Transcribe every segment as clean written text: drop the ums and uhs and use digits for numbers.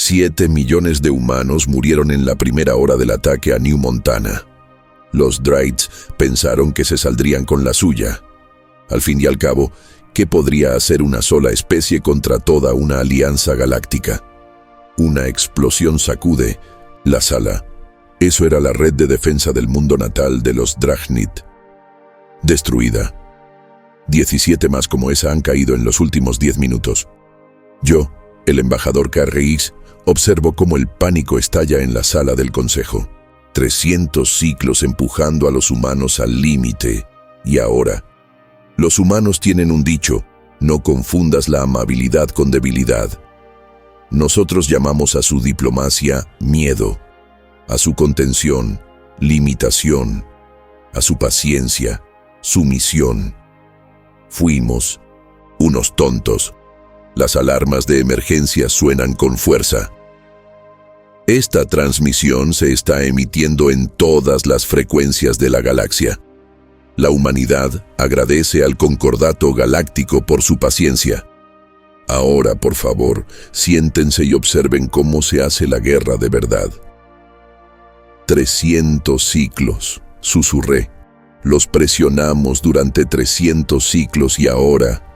7 millones de humanos murieron en la primera hora del ataque a New Montana. Los Dryades pensaron que se saldrían con la suya. Al fin y al cabo, ¿qué podría hacer una sola especie contra toda una alianza galáctica? Una explosión sacude la sala. Eso era la red de defensa del mundo natal de los Dragnid. Destruida. 17 más como esa han caído en los últimos 10 minutos. Yo, el embajador KRX, observo cómo el pánico estalla en la sala del consejo. 300 ciclos empujando a los humanos al límite. Y ahora, los humanos tienen un dicho: no confundas la amabilidad con debilidad. Nosotros llamamos a su diplomacia miedo, a su contención, limitación, a su paciencia, sumisión. Fuimos unos tontos. Las alarmas de emergencia suenan con fuerza. Esta transmisión se está emitiendo en todas las frecuencias de la galaxia. La humanidad agradece al Concordato Galáctico por su paciencia. Ahora, por favor, siéntense y observen cómo se hace la guerra de verdad. 300 ciclos, susurré. Los presionamos durante 300 ciclos y ahora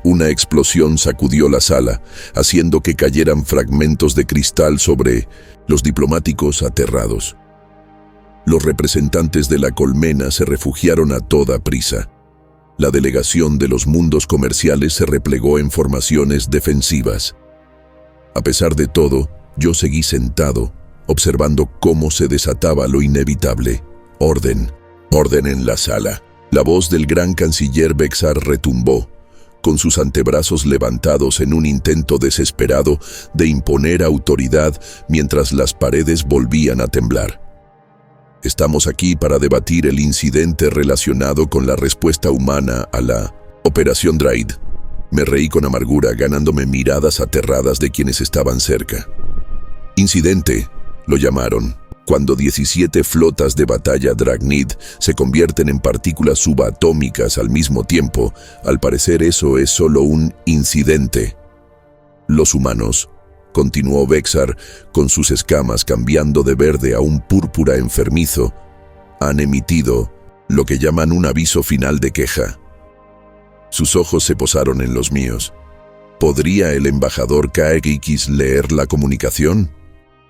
una explosión sacudió la sala, haciendo que cayeran fragmentos de cristal sobre los diplomáticos aterrados. Los representantes de la colmena se refugiaron a toda prisa. La delegación de los mundos comerciales se replegó en formaciones defensivas. A pesar de todo, yo seguí sentado, observando cómo se desataba lo inevitable. Orden. Orden en la sala. La voz del gran canciller Vexar retumbó, con sus antebrazos levantados en un intento desesperado de imponer autoridad mientras las paredes volvían a temblar. Estamos aquí para debatir el incidente relacionado con la respuesta humana a la Operación Dryad. Me reí con amargura, ganándome miradas aterradas de quienes estaban cerca. Incidente, lo llamaron, cuando 17 flotas de batalla Dragnid se convierten en partículas subatómicas al mismo tiempo. Al parecer eso es solo un incidente. Los humanos, continuó Vexar, con sus escamas cambiando de verde a un púrpura enfermizo, han emitido lo que llaman un aviso final de queja. Sus ojos se posaron en los míos. ¿Podría el embajador KX leer la comunicación?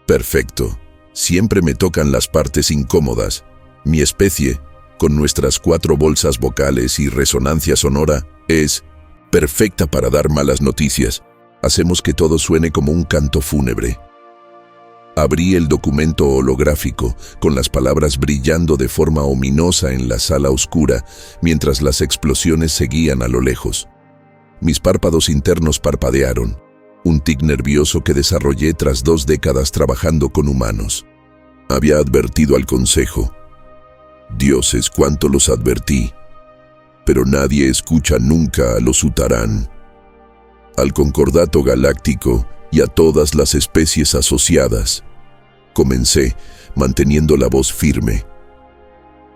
Perfecto. Siempre me tocan las partes incómodas. Mi especie, con nuestras 4 bolsas vocales y resonancia sonora, es perfecta para dar malas noticias. Hacemos que todo suene como un canto fúnebre. Abrí el documento holográfico, con las palabras brillando de forma ominosa en la sala oscura, mientras las explosiones seguían a lo lejos. Mis párpados internos parpadearon, un tic nervioso que desarrollé tras 2 décadas trabajando con humanos. Había advertido al consejo. Dioses, cuánto los advertí. Pero nadie escucha nunca a los Utarán. Al Concordato Galáctico y a todas las especies asociadas. Comencé, manteniendo la voz firme.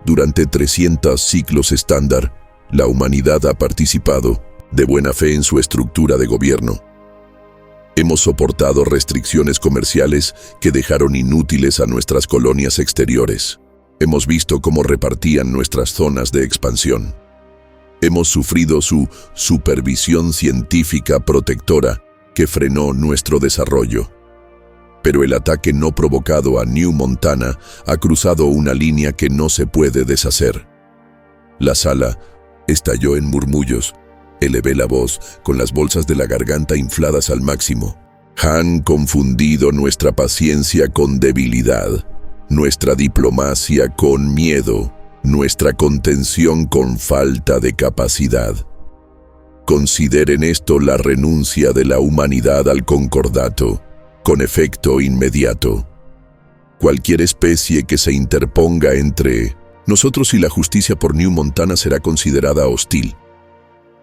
Durante 300 ciclos estándar, la humanidad ha participado, de buena fe, en su estructura de gobierno. Hemos soportado restricciones comerciales que dejaron inútiles a nuestras colonias exteriores. Hemos visto cómo repartían nuestras zonas de expansión. Hemos sufrido su supervisión científica protectora que frenó nuestro desarrollo. Pero el ataque no provocado a New Montana ha cruzado una línea que no se puede deshacer. La sala estalló en murmullos. Elevé la voz, con las bolsas de la garganta infladas al máximo. Han confundido nuestra paciencia con debilidad, nuestra diplomacia con miedo, nuestra contención con falta de capacidad. Consideren esto la renuncia de la humanidad al concordato, con efecto inmediato. Cualquier especie que se interponga entre nosotros y la justicia por New Montana será considerada hostil.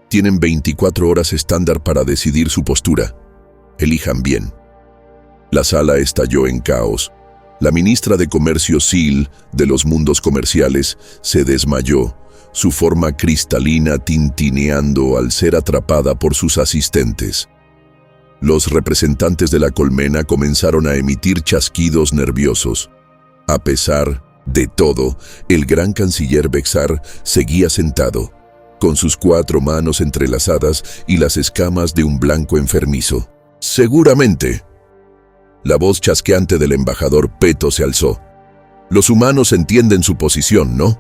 Tienen 24 horas estándar para decidir su postura. Elijan bien. La sala estalló en caos. La ministra de Comercio Seal de los mundos comerciales se desmayó, su forma cristalina tintineando al ser atrapada por sus asistentes. Los representantes de la colmena comenzaron a emitir chasquidos nerviosos. A pesar de todo, el gran canciller Bexar seguía sentado, con sus 4 manos entrelazadas y las escamas de un blanco enfermizo. «Seguramente». La voz chasqueante del embajador Peto se alzó. «Los humanos entienden su posición, ¿no?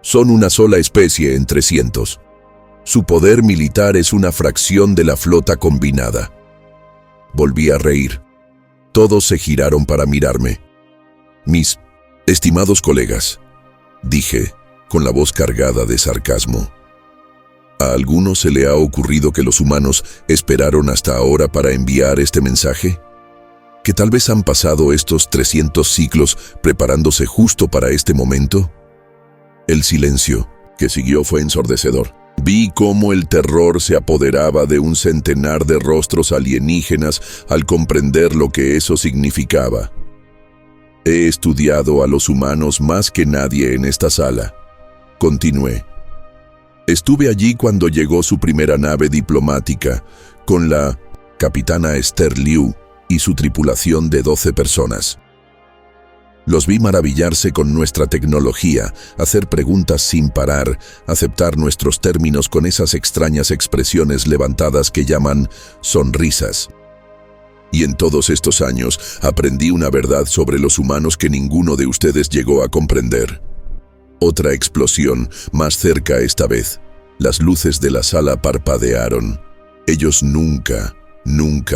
Son una sola especie entre cientos. Su poder militar es una fracción de la flota combinada». Volví a reír. Todos se giraron para mirarme. «Mis estimados colegas», dije, con la voz cargada de sarcasmo. ¿A alguno se le ha ocurrido que los humanos esperaron hasta ahora para enviar este mensaje? ¿Que tal vez han pasado estos 300 siglos preparándose justo para este momento? El silencio que siguió fue ensordecedor. Vi cómo el terror se apoderaba de un centenar de rostros alienígenas al comprender lo que eso significaba. He estudiado a los humanos más que nadie en esta sala. Continué. Estuve allí cuando llegó su primera nave diplomática, con la capitana Esther Liu y su tripulación de 12 personas. Los vi maravillarse con nuestra tecnología, hacer preguntas sin parar, aceptar nuestros términos con esas extrañas expresiones levantadas que llaman sonrisas. Y en todos estos años aprendí una verdad sobre los humanos que ninguno de ustedes llegó a comprender. Otra explosión, más cerca esta vez. Las luces de la sala parpadearon. Ellos nunca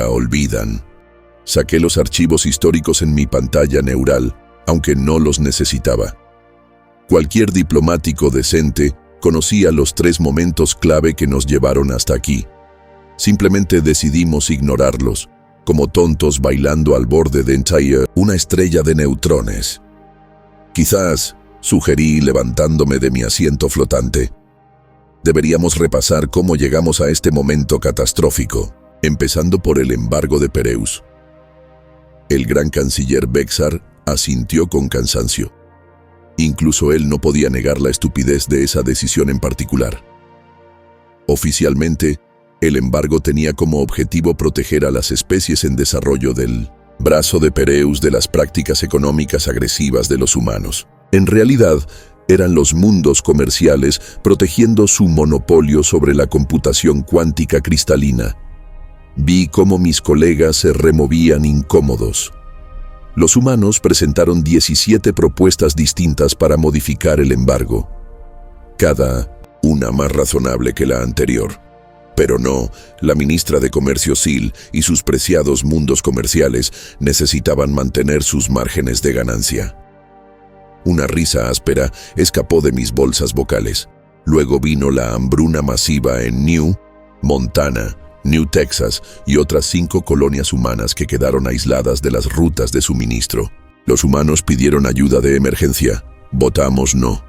olvidan. Saqué los archivos históricos en mi pantalla neural, aunque no los necesitaba. Cualquier diplomático decente conocía los 3 momentos clave que nos llevaron hasta aquí. Simplemente decidimos ignorarlos, como tontos bailando al borde de una estrella de neutrones. Quizás, sugerí levantándome de mi asiento flotante, deberíamos repasar cómo llegamos a este momento catastrófico, empezando por el embargo de Pereus. El gran canciller Bexar asintió con cansancio. Incluso él no podía negar la estupidez de esa decisión en particular. Oficialmente, el embargo tenía como objetivo proteger a las especies en desarrollo del brazo de Pereus de las prácticas económicas agresivas de los humanos. En realidad, eran los mundos comerciales protegiendo su monopolio sobre la computación cuántica cristalina. Vi cómo mis colegas se removían incómodos. Los humanos presentaron 17 propuestas distintas para modificar el embargo, cada una más razonable que la anterior. Pero no, la ministra de Comercio Sil y sus preciados mundos comerciales necesitaban mantener sus márgenes de ganancia. Una risa áspera escapó de mis bolsas vocales. Luego vino la hambruna masiva en New Montana, New Texas y otras 5 colonias humanas que quedaron aisladas de las rutas de suministro. Los humanos pidieron ayuda de emergencia. Votamos no.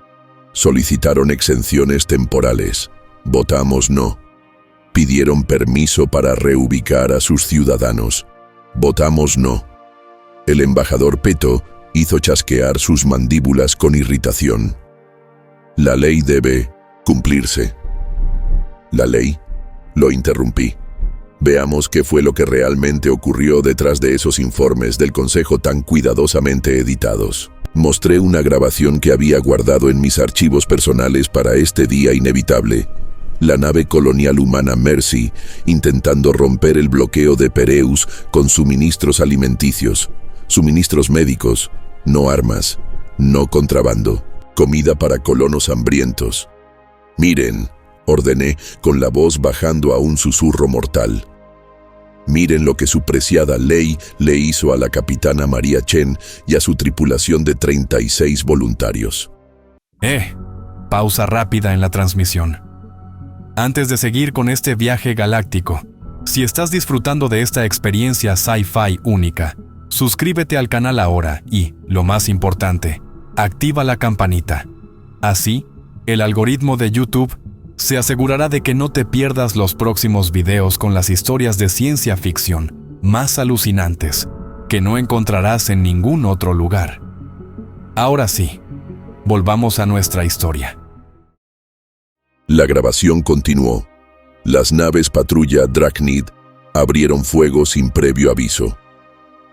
Solicitaron exenciones temporales. Votamos no. Pidieron permiso para reubicar a sus ciudadanos. Votamos no. El embajador Peto hizo chasquear sus mandíbulas con irritación. La ley debe cumplirse. ¿La ley? Lo interrumpí. Veamos qué fue lo que realmente ocurrió detrás de esos informes del Consejo tan cuidadosamente editados. Mostré una grabación que había guardado en mis archivos personales para este día inevitable. La nave colonial humana Mercy intentando romper el bloqueo de Pereus con suministros alimenticios, suministros médicos, no armas, no contrabando, comida para colonos hambrientos. Miren, ordené con la voz bajando a un susurro mortal. Miren lo que su preciada ley le hizo a la capitana María Chen y a su tripulación de 36 voluntarios. Pausa rápida en la transmisión. Antes de seguir con este viaje galáctico, si estás disfrutando de esta experiencia sci-fi única, suscríbete al canal ahora y, lo más importante, activa la campanita. Así, el algoritmo de YouTube se asegurará de que no te pierdas los próximos videos con las historias de ciencia ficción más alucinantes que no encontrarás en ningún otro lugar. Ahora sí, volvamos a nuestra historia. La grabación continuó. Las naves patrulla Drachnid Abrieron fuego sin previo aviso.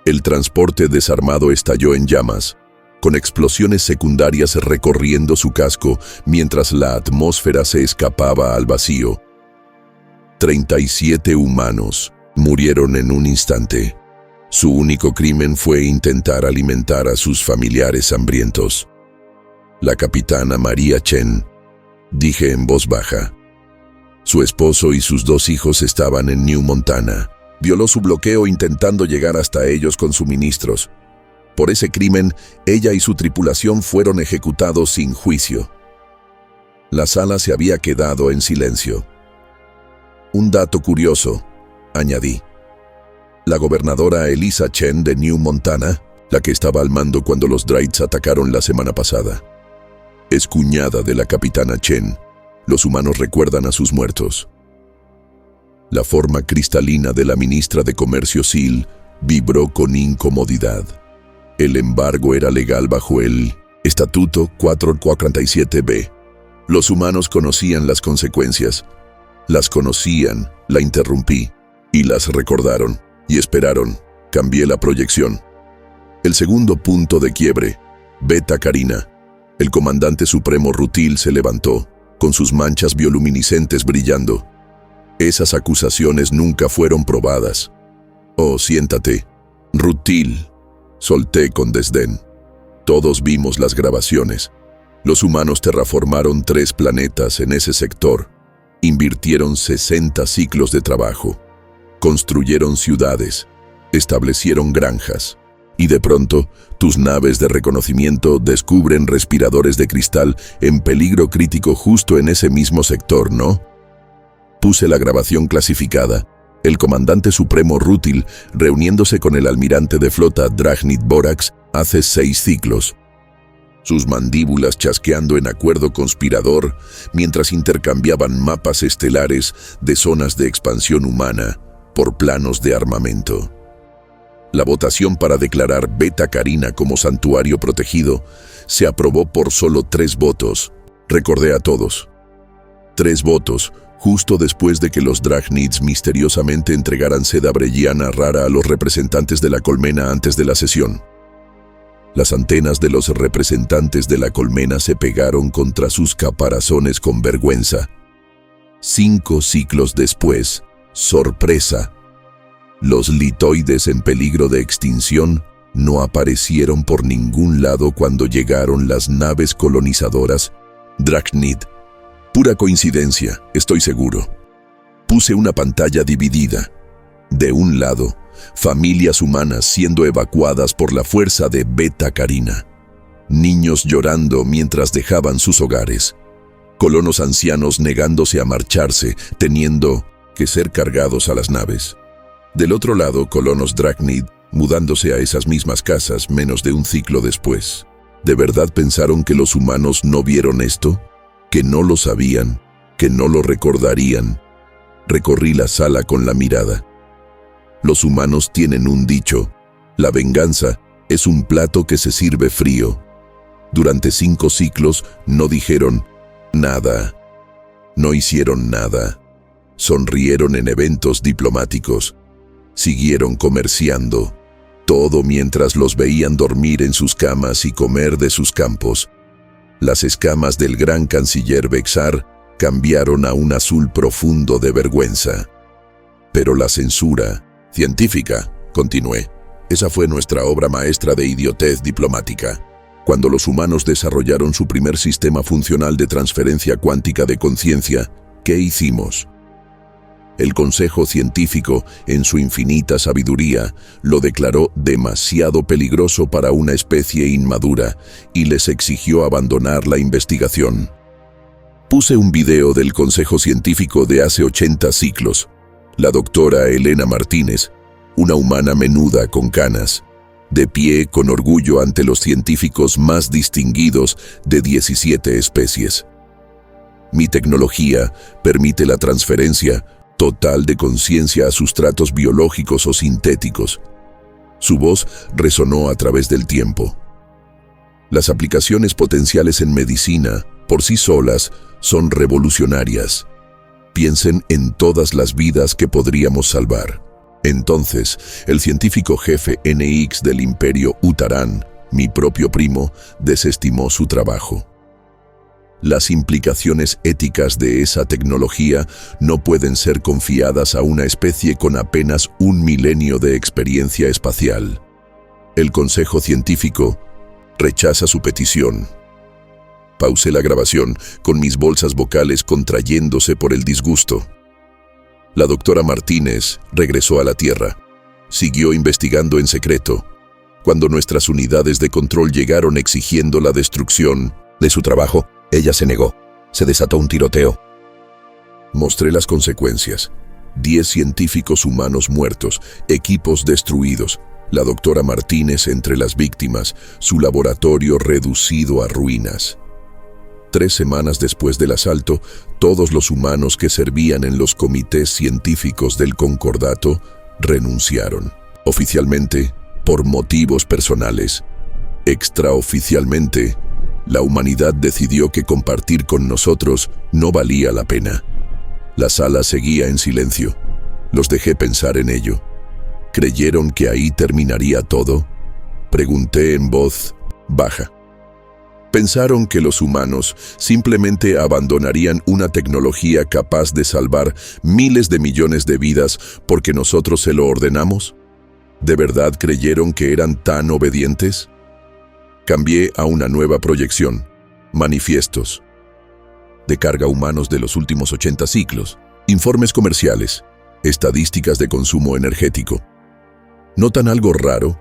El transporte desarmado estalló en llamas, con explosiones secundarias recorriendo su casco mientras la atmósfera se escapaba al vacío. 37 humanos murieron en un instante. Su único crimen fue intentar alimentar a sus familiares hambrientos. La capitana Maria Chen, dije en voz baja. Su esposo y sus 2 hijos estaban en New Montana. Violó su bloqueo intentando llegar hasta ellos con suministros. Por ese crimen, ella y su tripulación fueron ejecutados sin juicio. La sala se había quedado en silencio. Un dato curioso, añadí. La gobernadora Elisa Chen de New Montana, la que estaba al mando cuando los Draids atacaron la semana pasada, es cuñada de la capitana Chen. Los humanos recuerdan a sus muertos. La forma cristalina de la ministra de Comercio Sil vibró con incomodidad. El embargo era legal bajo el Estatuto 447b. Los humanos conocían las consecuencias. Las conocían, la interrumpí, y las recordaron, y esperaron. Cambié la proyección. El segundo punto de quiebre, Beta Carina. El comandante supremo Rutil se levantó, con sus manchas bioluminiscentes brillando. Esas acusaciones nunca fueron probadas. Oh, siéntate. Rutil. Solté con desdén. Todos vimos las grabaciones. Los humanos terraformaron 3 planetas en ese sector. Invirtieron 60 ciclos de trabajo. Construyeron ciudades. Establecieron granjas. Y de pronto, tus naves de reconocimiento descubren respiradores de cristal en peligro crítico justo en ese mismo sector, ¿no? Puse la grabación clasificada. El comandante supremo Rutil reuniéndose con el almirante de flota Dragnid Borax hace 6 ciclos. Sus mandíbulas chasqueando en acuerdo conspirador mientras intercambiaban mapas estelares de zonas de expansión humana por planos de armamento. La votación para declarar Beta Carina como santuario protegido se aprobó por solo 3 votos. Recordé a todos. 3 votos, justo después de que los Dragnids misteriosamente entregaran seda brelliana rara a los representantes de la colmena antes de la sesión. Las antenas de los representantes de la colmena se pegaron contra sus caparazones con vergüenza. 5 ciclos después, sorpresa. Los litoides en peligro de extinción no aparecieron por ningún lado cuando llegaron las naves colonizadoras Dragnid. Pura coincidencia, estoy seguro. Puse una pantalla dividida. De un lado, familias humanas siendo evacuadas por la fuerza de Beta Carina. Niños llorando mientras dejaban sus hogares. Colonos ancianos negándose a marcharse, teniendo que ser cargados a las naves. Del otro lado, colonos Dragnid mudándose a esas mismas casas menos de un ciclo después. ¿De verdad pensaron que los humanos no vieron esto? ¿Que no lo sabían? ¿Que no lo recordarían? Recorrí la sala con la mirada. Los humanos tienen un dicho: la venganza es un plato que se sirve frío. Durante 5 ciclos no dijeron nada. No hicieron nada. Sonrieron en eventos diplomáticos. Siguieron comerciando. Todo mientras los veían dormir en sus camas y comer de sus campos. Las escamas del gran canciller Bexar cambiaron a un azul profundo de vergüenza. Pero la censura científica, continué. Esa fue nuestra obra maestra de idiotez diplomática. Cuando los humanos desarrollaron su primer sistema funcional de transferencia cuántica de conciencia, ¿qué hicimos? El Consejo Científico, en su infinita sabiduría, lo declaró demasiado peligroso para una especie inmadura y les exigió abandonar la investigación. Puse un video del Consejo Científico de hace 80 ciclos. La doctora Elena Martínez, una humana menuda con canas, de pie con orgullo ante los científicos más distinguidos de 17 especies. Mi tecnología permite la transferencia total de conciencia a sustratos biológicos o sintéticos. Su voz resonó a través del tiempo. Las aplicaciones potenciales en medicina, por sí solas, son revolucionarias. Piensen en todas las vidas que podríamos salvar. Entonces, el científico jefe NX del Imperio Utarán, mi propio primo, desestimó su trabajo. Las implicaciones éticas de esa tecnología no pueden ser confiadas a una especie con apenas 1 milenio de experiencia espacial. El Consejo Científico rechaza su petición. Pausé la grabación, con mis bolsas vocales contrayéndose por el disgusto. La doctora Martínez regresó a la Tierra. Siguió investigando en secreto. Cuando nuestras unidades de control llegaron exigiendo la destrucción de su trabajo, ella se negó. Se desató un tiroteo. Mostré las consecuencias. 10 científicos humanos muertos, equipos destruidos, la doctora Martínez entre las víctimas, su laboratorio reducido a ruinas. 3 semanas después del asalto, todos los humanos que servían en los comités científicos del Concordato renunciaron. Oficialmente, por motivos personales. Extraoficialmente, la humanidad decidió que compartir con nosotros no valía la pena. La sala seguía en silencio. Los dejé pensar en ello. ¿Creyeron que ahí terminaría todo? Pregunté en voz baja. ¿Pensaron que los humanos simplemente abandonarían una tecnología capaz de salvar miles de millones de vidas porque nosotros se lo ordenamos? ¿De verdad creyeron que eran tan obedientes? Cambié a una nueva proyección. Manifiestos de carga humanos de los últimos 80 ciclos, informes comerciales, estadísticas de consumo energético. ¿Notan algo raro?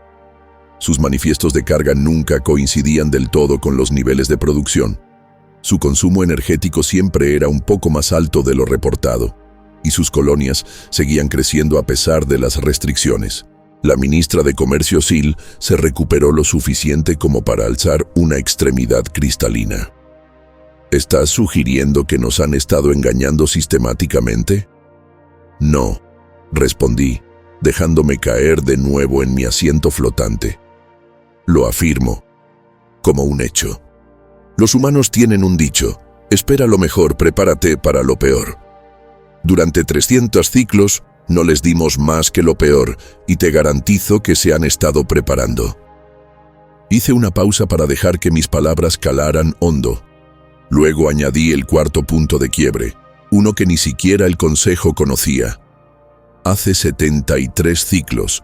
Sus manifiestos de carga nunca coincidían del todo con los niveles de producción. Su consumo energético siempre era un poco más alto de lo reportado, y sus colonias seguían creciendo a pesar de las restricciones. La ministra de Comercio Sil se recuperó lo suficiente como para alzar una extremidad cristalina. ¿Estás sugiriendo que nos han estado engañando sistemáticamente? No, respondí, dejándome caer de nuevo en mi asiento flotante. Lo afirmo, como un hecho. Los humanos tienen un dicho: espera lo mejor, prepárate para lo peor. Durante 300 ciclos, no les dimos más que lo peor, y te garantizo que se han estado preparando. Hice una pausa para dejar que mis palabras calaran hondo. Luego añadí el cuarto punto de quiebre, uno que ni siquiera el Consejo conocía. Hace 73 ciclos,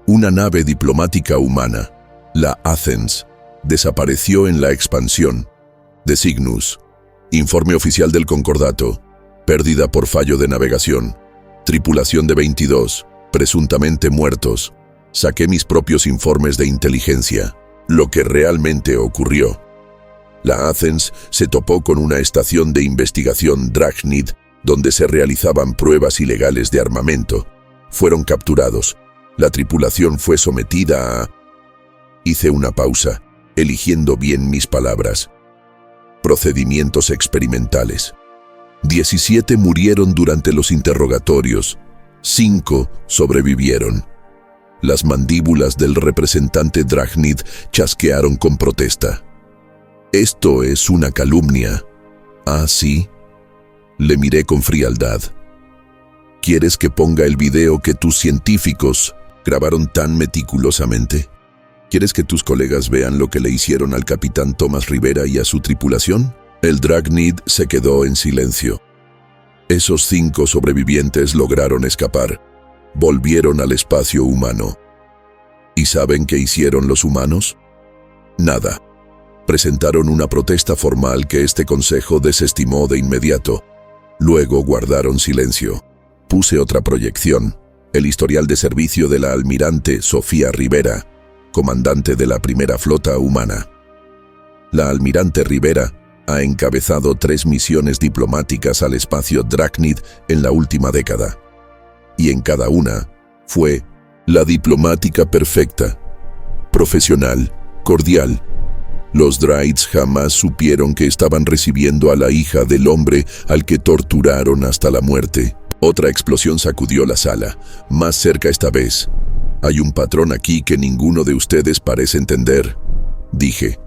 una nave diplomática humana, la Athens, desapareció en la expansión de Cygnus. Informe oficial del Concordato: pérdida por fallo de navegación. Tripulación de 22, presuntamente muertos. Saqué mis propios informes de inteligencia. Lo que realmente ocurrió. La Athens se topó con una estación de investigación Dragnid donde se realizaban pruebas ilegales de armamento. Fueron capturados. La tripulación fue sometida a... Hice una pausa, eligiendo bien mis palabras. Procedimientos experimentales. 17 murieron durante los interrogatorios. 5 sobrevivieron. Las mandíbulas del representante Dragnid chasquearon con protesta. Esto es una calumnia. ¿Ah, sí? Le miré con frialdad. ¿Quieres que ponga el video que tus científicos grabaron tan meticulosamente? ¿Quieres que tus colegas vean lo que le hicieron al capitán Tomás Rivera y a su tripulación? El Dragnid se quedó en silencio. Esos 5 sobrevivientes lograron escapar. Volvieron al espacio humano. ¿Y saben qué hicieron los humanos? Nada. Presentaron una protesta formal que este consejo desestimó de inmediato. Luego guardaron silencio. Puse otra proyección. El historial de servicio de la almirante Sofía Rivera, comandante de la primera flota humana. La almirante Rivera ha encabezado 3 misiones diplomáticas al espacio Dragnid en la última década. Y en cada una fue la diplomática perfecta, profesional, cordial. Los Draids jamás supieron que estaban recibiendo a la hija del hombre al que torturaron hasta la muerte. Otra explosión sacudió la sala, más cerca esta vez. Hay un patrón aquí que ninguno de ustedes parece entender, dije.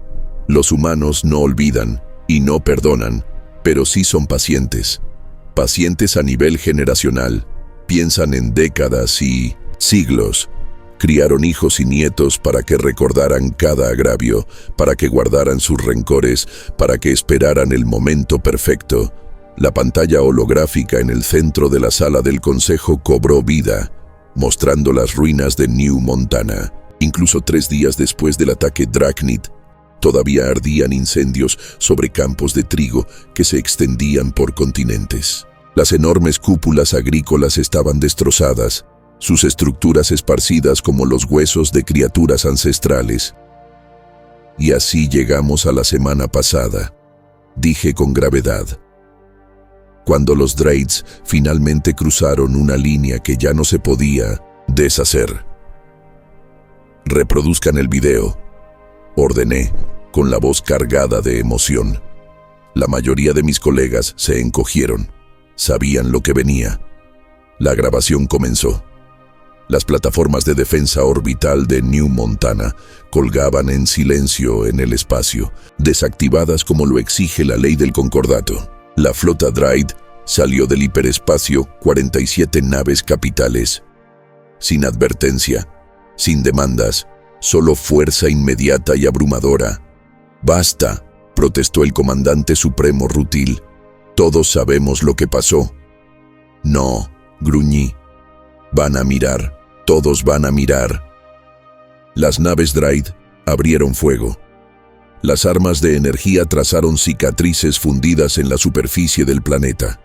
Los humanos no olvidan y no perdonan, pero sí son pacientes. Pacientes a nivel generacional. Piensan en décadas y Siglos. Criaron hijos y nietos para que recordaran cada agravio, para que guardaran sus rencores, para que esperaran el momento perfecto. La pantalla holográfica en el centro de la sala del consejo cobró vida, mostrando las ruinas de New Montana. Incluso 3 días después del ataque Drachnid, todavía ardían incendios sobre campos de trigo que se extendían por continentes. Las enormes cúpulas agrícolas estaban destrozadas, sus estructuras esparcidas como los huesos de criaturas ancestrales. Y así llegamos a la semana pasada, dije con gravedad, cuando los Draids finalmente cruzaron una línea que ya no se podía deshacer. Reproduzcan el video, ordené, con la voz cargada de emoción. La mayoría de mis colegas se encogieron, sabían lo que venía. La grabación comenzó. Las plataformas de defensa orbital de New Montana colgaban en silencio en el espacio, desactivadas como lo exige la ley del concordato. La flota Draid salió del hiperespacio 47 naves capitales. Sin advertencia, sin demandas, solo fuerza inmediata y abrumadora. «Basta», protestó el comandante supremo Rutil. «Todos sabemos lo que pasó». «No», gruñí. «Van a mirar, todos van a mirar». Las naves Draid abrieron fuego. Las armas de energía trazaron cicatrices fundidas en la superficie del planeta.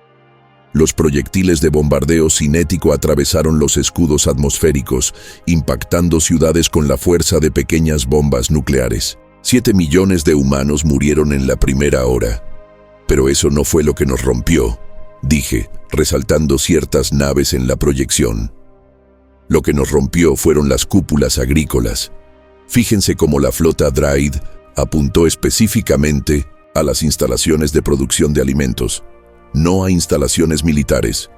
Los proyectiles de bombardeo cinético atravesaron los escudos atmosféricos, impactando ciudades con la fuerza de pequeñas bombas nucleares. 7 millones de humanos murieron en la primera hora. Pero eso no fue lo que nos rompió, dije, resaltando ciertas naves en la proyección. Lo que nos rompió fueron las cúpulas agrícolas. Fíjense cómo la flota Draid apuntó específicamente a las instalaciones de producción de alimentos, no a instalaciones militares,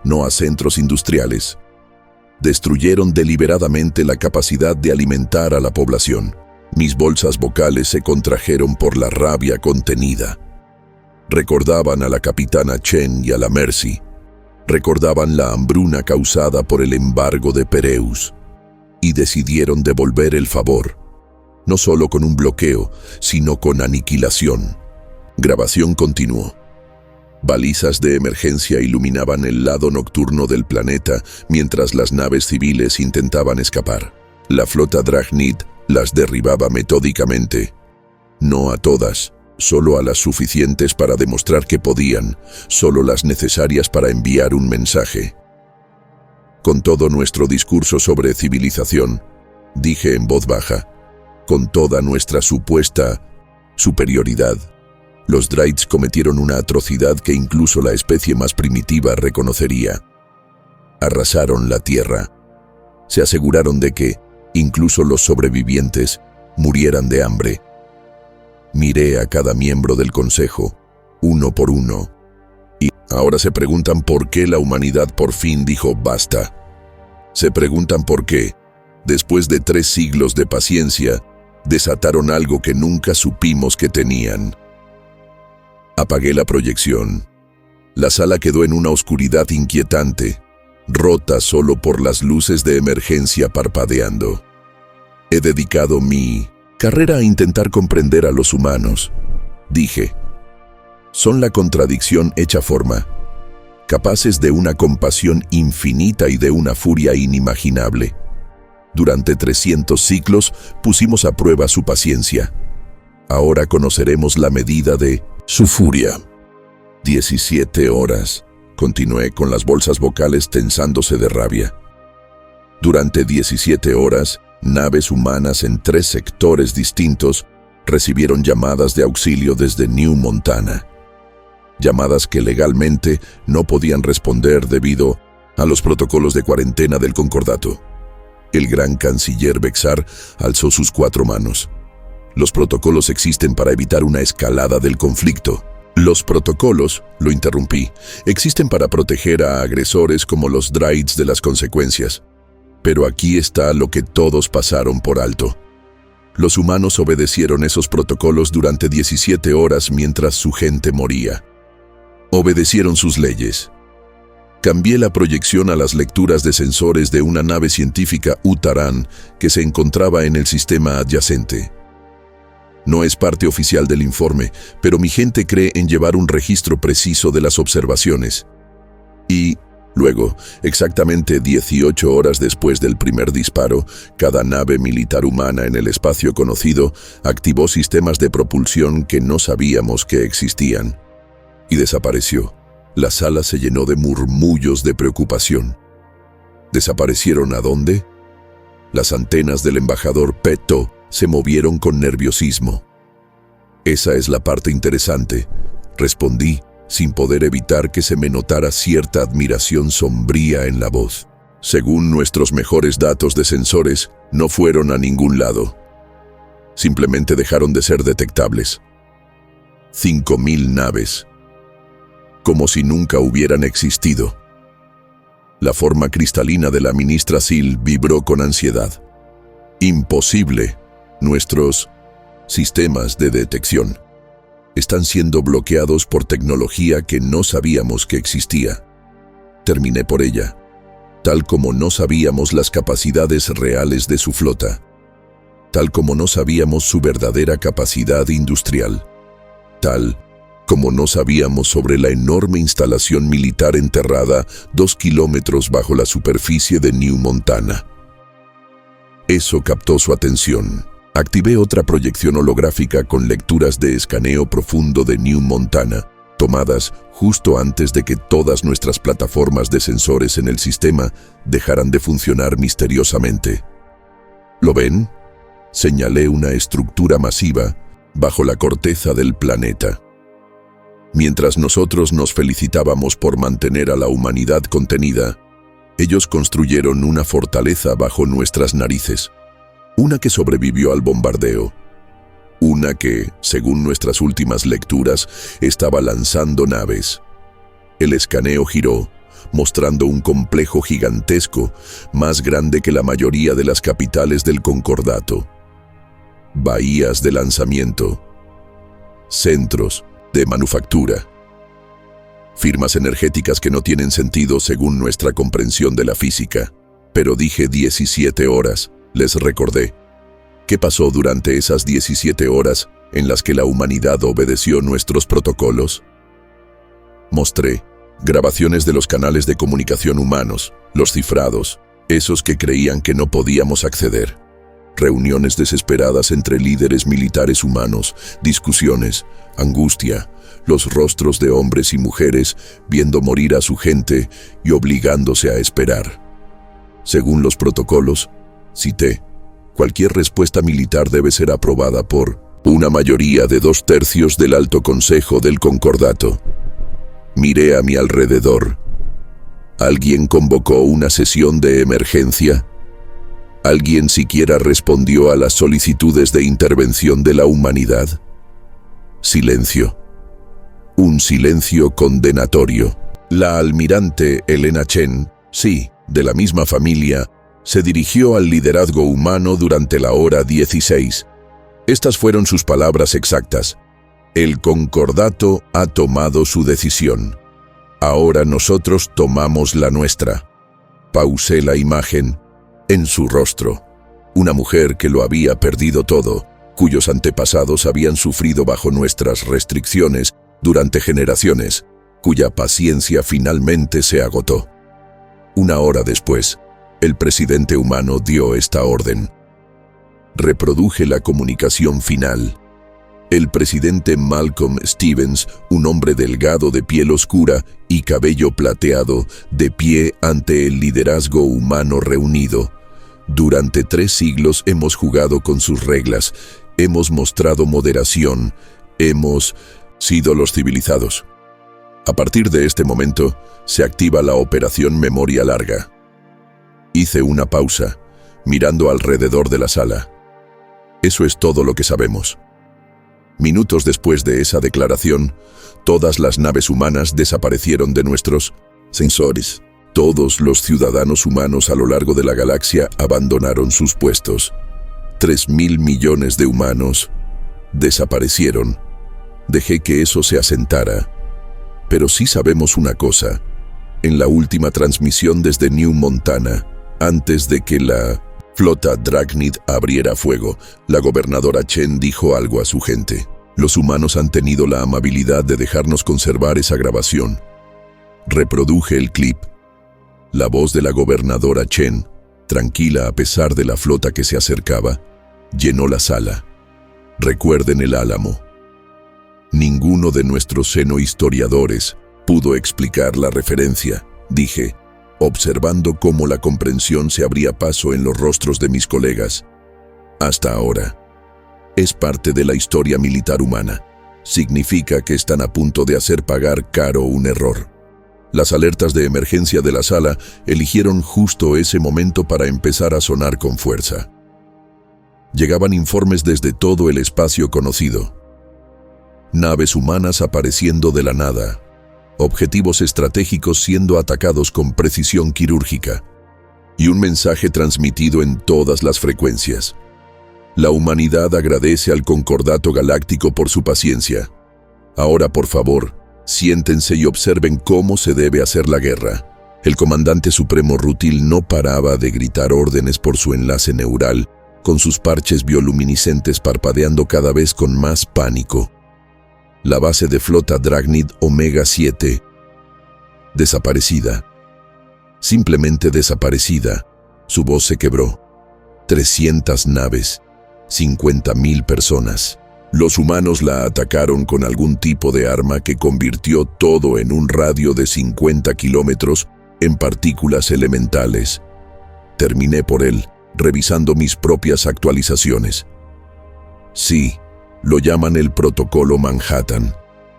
no a centros industriales. Destruyeron deliberadamente la capacidad de alimentar a la población. Mis bolsas vocales se contrajeron por la rabia contenida. Recordaban a la capitana Chen y a la Mercy. Recordaban la hambruna causada por el embargo de Pereus. Y decidieron devolver el favor, no solo con un bloqueo, sino con aniquilación. Grabación continuó. Balizas de emergencia iluminaban el lado nocturno del planeta mientras las naves civiles intentaban escapar. La flota Drachnid las derribaba metódicamente. No a todas, solo a las suficientes para demostrar que podían, solo las necesarias para enviar un mensaje. Con todo nuestro discurso sobre civilización, dije en voz baja, con toda nuestra supuesta superioridad, los Draids cometieron una atrocidad que incluso la especie más primitiva reconocería. Arrasaron la Tierra. Se aseguraron de que, incluso los sobrevivientes, murieran de hambre. Miré a cada miembro del Consejo, uno por uno, y ahora se preguntan por qué la humanidad por fin dijo basta. Se preguntan por qué, después de 3 siglos de paciencia, desataron algo que nunca supimos que tenían. Apagué la proyección. La sala quedó en una oscuridad inquietante, rota solo por las luces de emergencia parpadeando. He dedicado mi carrera a intentar comprender a los humanos, dije. Son la contradicción hecha forma, capaces de una compasión infinita y de una furia inimaginable. Durante 300 siglos pusimos a prueba su paciencia. Ahora conoceremos la medida de su furia. 17 horas, continué con las bolsas vocales tensándose de rabia. Durante 17 horas, naves humanas en 3 sectores distintos recibieron llamadas de auxilio desde New Montana. Llamadas que legalmente no podían responder debido a los protocolos de cuarentena del concordato. El gran canciller Bexar alzó sus 4 manos. Los protocolos existen para evitar una escalada del conflicto. Los protocolos, lo interrumpí, existen para proteger a agresores como los Draids de las consecuencias. Pero aquí está lo que todos pasaron por alto. Los humanos obedecieron esos protocolos durante 17 horas mientras su gente moría. Obedecieron sus leyes. Cambié la proyección a las lecturas de sensores de una nave científica Utaran que se encontraba en el sistema adyacente. No es parte oficial del informe, pero mi gente cree en llevar un registro preciso de las observaciones. Y luego, exactamente 18 horas después del primer disparo, cada nave militar humana en el espacio conocido activó sistemas de propulsión que no sabíamos que existían. Y desapareció. La sala se llenó de murmullos de preocupación. ¿Desaparecieron a dónde? Las antenas del embajador Petto se movieron con nerviosismo. Esa es la parte interesante, respondí, sin poder evitar que se me notara cierta admiración sombría en la voz. Según nuestros mejores datos de sensores, no fueron a ningún lado. Simplemente dejaron de ser detectables. 5.000 naves. Como si nunca hubieran existido. La forma cristalina de la ministra Sil vibró con ansiedad. Imposible. Nuestros sistemas de detección están siendo bloqueados por tecnología que no sabíamos que existía. Terminé por ella, tal como no sabíamos las capacidades reales de su flota, tal como no sabíamos su verdadera capacidad industrial, tal como no sabíamos sobre la enorme instalación militar enterrada 2 kilómetros bajo la superficie de New Montana. Eso captó su atención. Activé otra proyección holográfica con lecturas de escaneo profundo de New Montana, tomadas justo antes de que todas nuestras plataformas de sensores en el sistema dejaran de funcionar misteriosamente. ¿Lo ven? Señalé una estructura masiva bajo la corteza del planeta. Mientras nosotros nos felicitábamos por mantener a la humanidad contenida, ellos construyeron una fortaleza bajo nuestras narices. Una que sobrevivió al bombardeo. Una que, según nuestras últimas lecturas, estaba lanzando naves. El escaneo giró, mostrando un complejo gigantesco, más grande que la mayoría de las capitales del Concordato. Bahías de lanzamiento. Centros de manufactura. Firmas energéticas que no tienen sentido según nuestra comprensión de la física. Pero dije 17 horas. Les recordé. ¿Qué pasó durante esas 17 horas en las que la humanidad obedeció nuestros protocolos? Mostré grabaciones de los canales de comunicación humanos, los cifrados, esos que creían que no podíamos acceder. Reuniones desesperadas entre líderes militares humanos, discusiones, angustia, los rostros de hombres y mujeres viendo morir a su gente y obligándose a esperar. Según los protocolos, cité, cualquier respuesta militar debe ser aprobada por una mayoría de 2/3 del Alto Consejo del Concordato. Miré a mi alrededor. ¿Alguien convocó una sesión de emergencia? ¿Alguien siquiera respondió a las solicitudes de intervención de la humanidad? Silencio. Un silencio condenatorio. La almirante Elena Chen, sí, de la misma familia, se dirigió al liderazgo humano durante la hora 16. Estas fueron sus palabras exactas. El Concordato ha tomado su decisión. Ahora nosotros tomamos la nuestra. Pausé la imagen. En su rostro, una mujer que lo había perdido todo, cuyos antepasados habían sufrido bajo nuestras restricciones durante generaciones, cuya paciencia finalmente se agotó. Una hora después, el presidente humano dio esta orden. Reproduje la comunicación final. El presidente Malcolm Stevens, un hombre delgado de piel oscura y cabello plateado, de pie ante el liderazgo humano reunido. Durante 3 siglos hemos jugado con sus reglas, hemos mostrado moderación, hemos sido los civilizados. A partir de este momento, se activa la operación Memoria Larga. Hice una pausa, mirando alrededor de la sala. Eso es todo lo que sabemos. Minutos después de esa declaración, todas las naves humanas desaparecieron de nuestros sensores. Todos los ciudadanos humanos a lo largo de la galaxia abandonaron sus puestos. 3.000 millones de humanos desaparecieron. Dejé que eso se asentara. Pero sí sabemos una cosa. En la última transmisión desde New Montana, antes de que la flota Dragnid abriera fuego, la gobernadora Chen dijo algo a su gente. Los humanos han tenido la amabilidad de dejarnos conservar esa grabación. Reproduje el clip. La voz de la gobernadora Chen, tranquila a pesar de la flota que se acercaba, llenó la sala. Recuerden el Álamo. Ninguno de nuestros historiadores pudo explicar la referencia, dije, observando cómo la comprensión se abría paso en los rostros de mis colegas. Hasta ahora. Es parte de la historia militar humana. Significa que están a punto de hacer pagar caro un error. Las alertas de emergencia de la sala eligieron justo ese momento para empezar a sonar con fuerza. Llegaban informes desde todo el espacio conocido. Naves humanas apareciendo de la nada. Objetivos estratégicos siendo atacados con precisión quirúrgica. Y un mensaje transmitido en todas las frecuencias. La humanidad agradece al Concordato Galáctico por su paciencia. Ahora, por favor, siéntense y observen cómo se debe hacer la guerra. El comandante supremo Rutil no paraba de gritar órdenes por su enlace neural, con sus parches bioluminiscentes parpadeando cada vez con más pánico. La base de flota Dragnid Omega 7. Desaparecida. Simplemente desaparecida. Su voz se quebró. 300 naves. 50.000 personas. Los humanos la atacaron con algún tipo de arma que convirtió todo en un radio de 50 kilómetros en partículas elementales. Terminé por él, revisando mis propias actualizaciones. Sí, lo llaman el Protocolo Manhattan.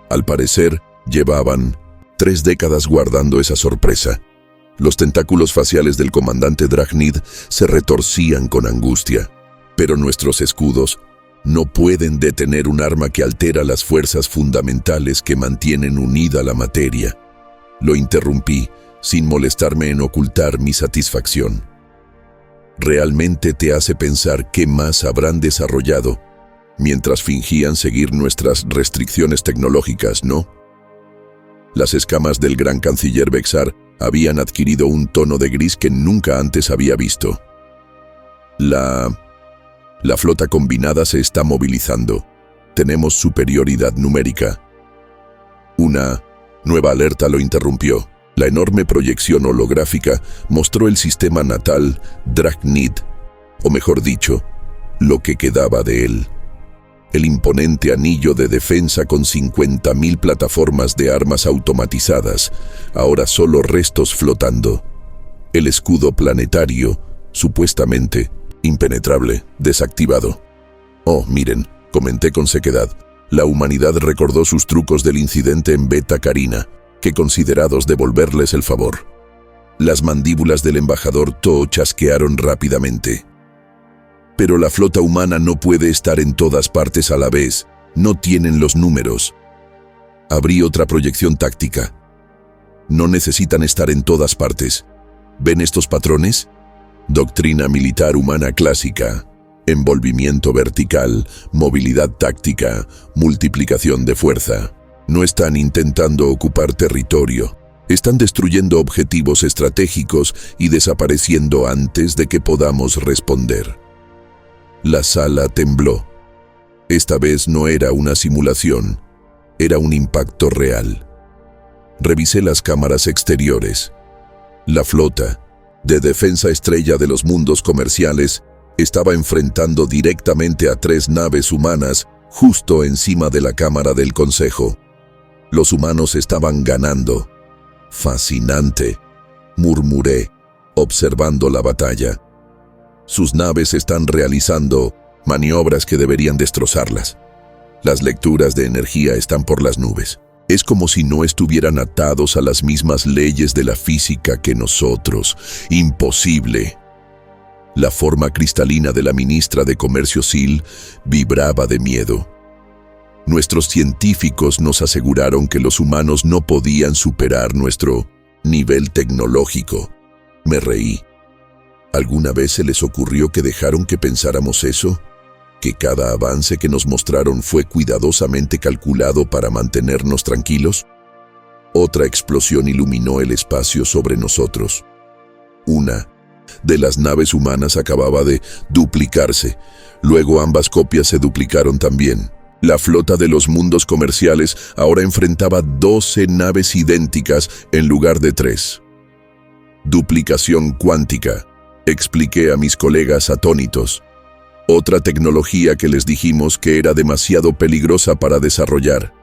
Al parecer, llevaban 3 décadas guardando esa sorpresa. Los tentáculos faciales del comandante Dragnid se retorcían con angustia. Pero nuestros escudos no pueden detener un arma que altera las fuerzas fundamentales que mantienen unida la materia. Lo interrumpí, sin molestarme en ocultar mi satisfacción. Realmente te hace pensar qué más habrán desarrollado, mientras fingían seguir nuestras restricciones tecnológicas, ¿no? Las escamas del gran canciller Bexar habían adquirido un tono de gris que nunca antes había visto. La flota combinada se está movilizando. Tenemos superioridad numérica. Una nueva alerta lo interrumpió. La enorme proyección holográfica mostró el sistema natal Dragnid, o mejor dicho, lo que quedaba de él. El imponente anillo de defensa con 50.000 plataformas de armas automatizadas, ahora solo restos flotando. El escudo planetario, supuestamente impenetrable, desactivado. Oh, miren, comenté con sequedad. La humanidad recordó sus trucos del incidente en Beta Carina, que considerados devolverles el favor. Las mandíbulas del embajador To chasquearon rápidamente. Pero la flota humana no puede estar en todas partes a la vez. No tienen los números. Abrí otra proyección táctica. No necesitan estar en todas partes. ¿Ven estos patrones? Doctrina militar humana clásica. Envolvimiento vertical, movilidad táctica, multiplicación de fuerza. No están intentando ocupar territorio. Están destruyendo objetivos estratégicos y desapareciendo antes de que podamos responder. La sala tembló. Esta vez no era una simulación, era un impacto real. Revisé las cámaras exteriores. La flota, de defensa estrella de los mundos comerciales, estaba enfrentando directamente a 3 naves humanas justo encima de la cámara del Consejo. Los humanos estaban ganando. Fascinante, murmuré, observando la batalla. Sus naves están realizando maniobras que deberían destrozarlas. Las lecturas de energía están por las nubes. Es como si no estuvieran atados a las mismas leyes de la física que nosotros. Imposible. La forma cristalina de la ministra de Comercio Sil vibraba de miedo. Nuestros científicos nos aseguraron que los humanos no podían superar nuestro nivel tecnológico. Me reí. ¿Alguna vez se les ocurrió que dejaron que pensáramos eso? ¿Que cada avance que nos mostraron fue cuidadosamente calculado para mantenernos tranquilos? Otra explosión iluminó el espacio sobre nosotros. Una de las naves humanas acababa de duplicarse. Luego ambas copias se duplicaron también. La flota de los mundos comerciales ahora enfrentaba 12 naves idénticas en lugar de 3. Duplicación cuántica, expliqué a mis colegas atónitos. Otra tecnología que les dijimos que era demasiado peligrosa para desarrollar.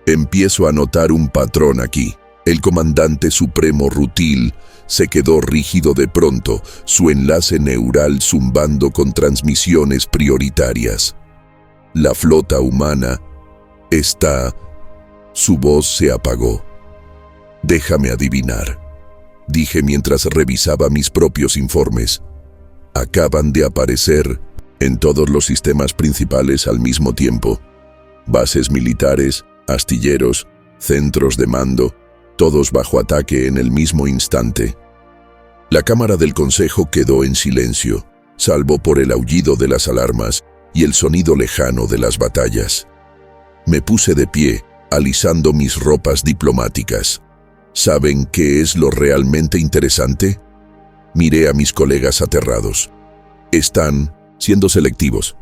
Empiezo a notar un patrón aquí. El comandante supremo Rutil se quedó rígido de pronto, su enlace neural zumbando con transmisiones prioritarias. La flota humana está... Su voz se apagó. Déjame adivinar, dije mientras revisaba mis propios informes. Acaban de aparecer en todos los sistemas principales al mismo tiempo. Bases militares, astilleros, centros de mando, todos bajo ataque en el mismo instante. La cámara del consejo quedó en silencio, salvo por el aullido de las alarmas y el sonido lejano de las batallas. Me puse de pie, alisando mis ropas diplomáticas. ¿Saben qué es lo realmente interesante? Miré a mis colegas aterrados. Están siendo selectivos,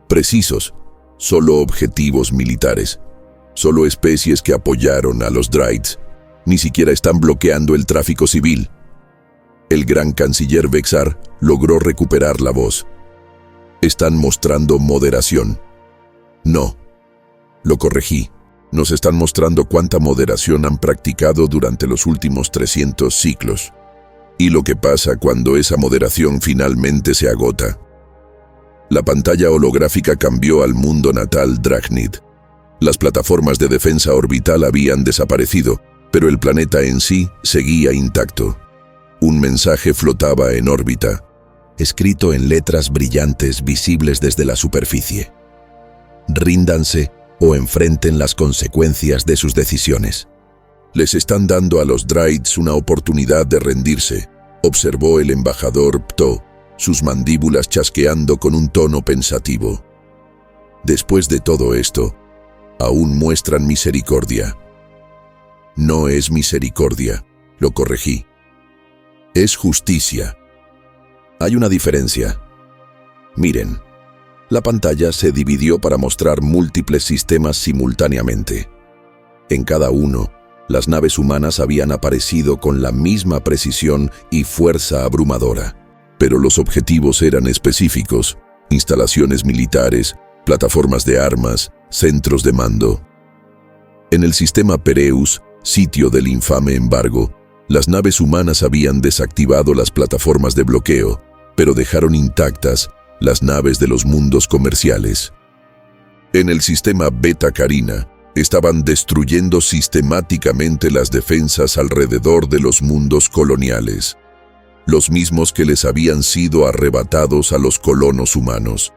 precisos, solo objetivos militares, solo especies que apoyaron a los Dryades. Ni siquiera están bloqueando el tráfico civil. El gran canciller Vexar logró recuperar la voz. Están mostrando moderación. No, lo corregí. Nos están mostrando cuánta moderación han practicado durante los últimos 300 ciclos. Y lo que pasa cuando esa moderación finalmente se agota. La pantalla holográfica cambió al mundo natal Dragnid. Las plataformas de defensa orbital habían desaparecido, pero el planeta en sí seguía intacto. Un mensaje flotaba en órbita, escrito en letras brillantes visibles desde la superficie. Ríndanse o enfrenten las consecuencias de sus decisiones. Les están dando a los Dryades una oportunidad de rendirse, observó el embajador Pto, sus mandíbulas chasqueando con un tono pensativo. Después de todo esto, aún muestran misericordia. No es misericordia, lo corregí. Es justicia. Hay una diferencia. Miren, la pantalla se dividió para mostrar múltiples sistemas simultáneamente. En cada uno, las naves humanas habían aparecido con la misma precisión y fuerza abrumadora, pero los objetivos eran específicos: instalaciones militares, plataformas de armas, centros de mando. En el sistema Pereus, sitio del infame embargo, las naves humanas habían desactivado las plataformas de bloqueo, pero dejaron intactas las naves de los mundos comerciales. En el sistema Beta Carina, estaban destruyendo sistemáticamente las defensas alrededor de los mundos coloniales, los mismos que les habían sido arrebatados a los colonos humanos.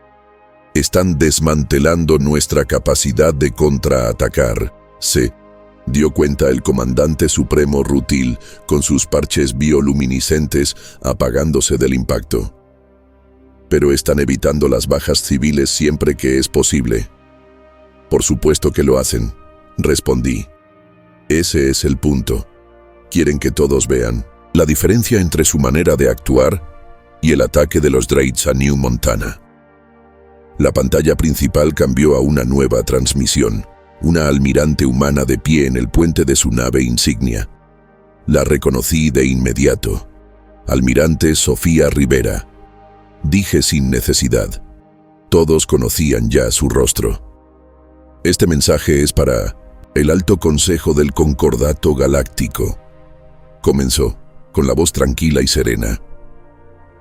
Están desmantelando nuestra capacidad de contraatacar, se dio cuenta el comandante supremo Rutil, con sus parches bioluminiscentes apagándose del impacto. Pero están evitando las bajas civiles siempre que es posible. Por supuesto que lo hacen, respondí. Ese es el punto. Quieren que todos vean la diferencia entre su manera de actuar y el ataque de los Dryades a New Montana. La pantalla principal cambió a una nueva transmisión. Una almirante humana de pie en el puente de su nave insignia. La reconocí de inmediato. Almirante Sofía Rivera. Dije sin necesidad. Todos conocían ya su rostro. Este mensaje es para el Alto Consejo del Concordato Galáctico. Comenzó, con la voz tranquila y serena.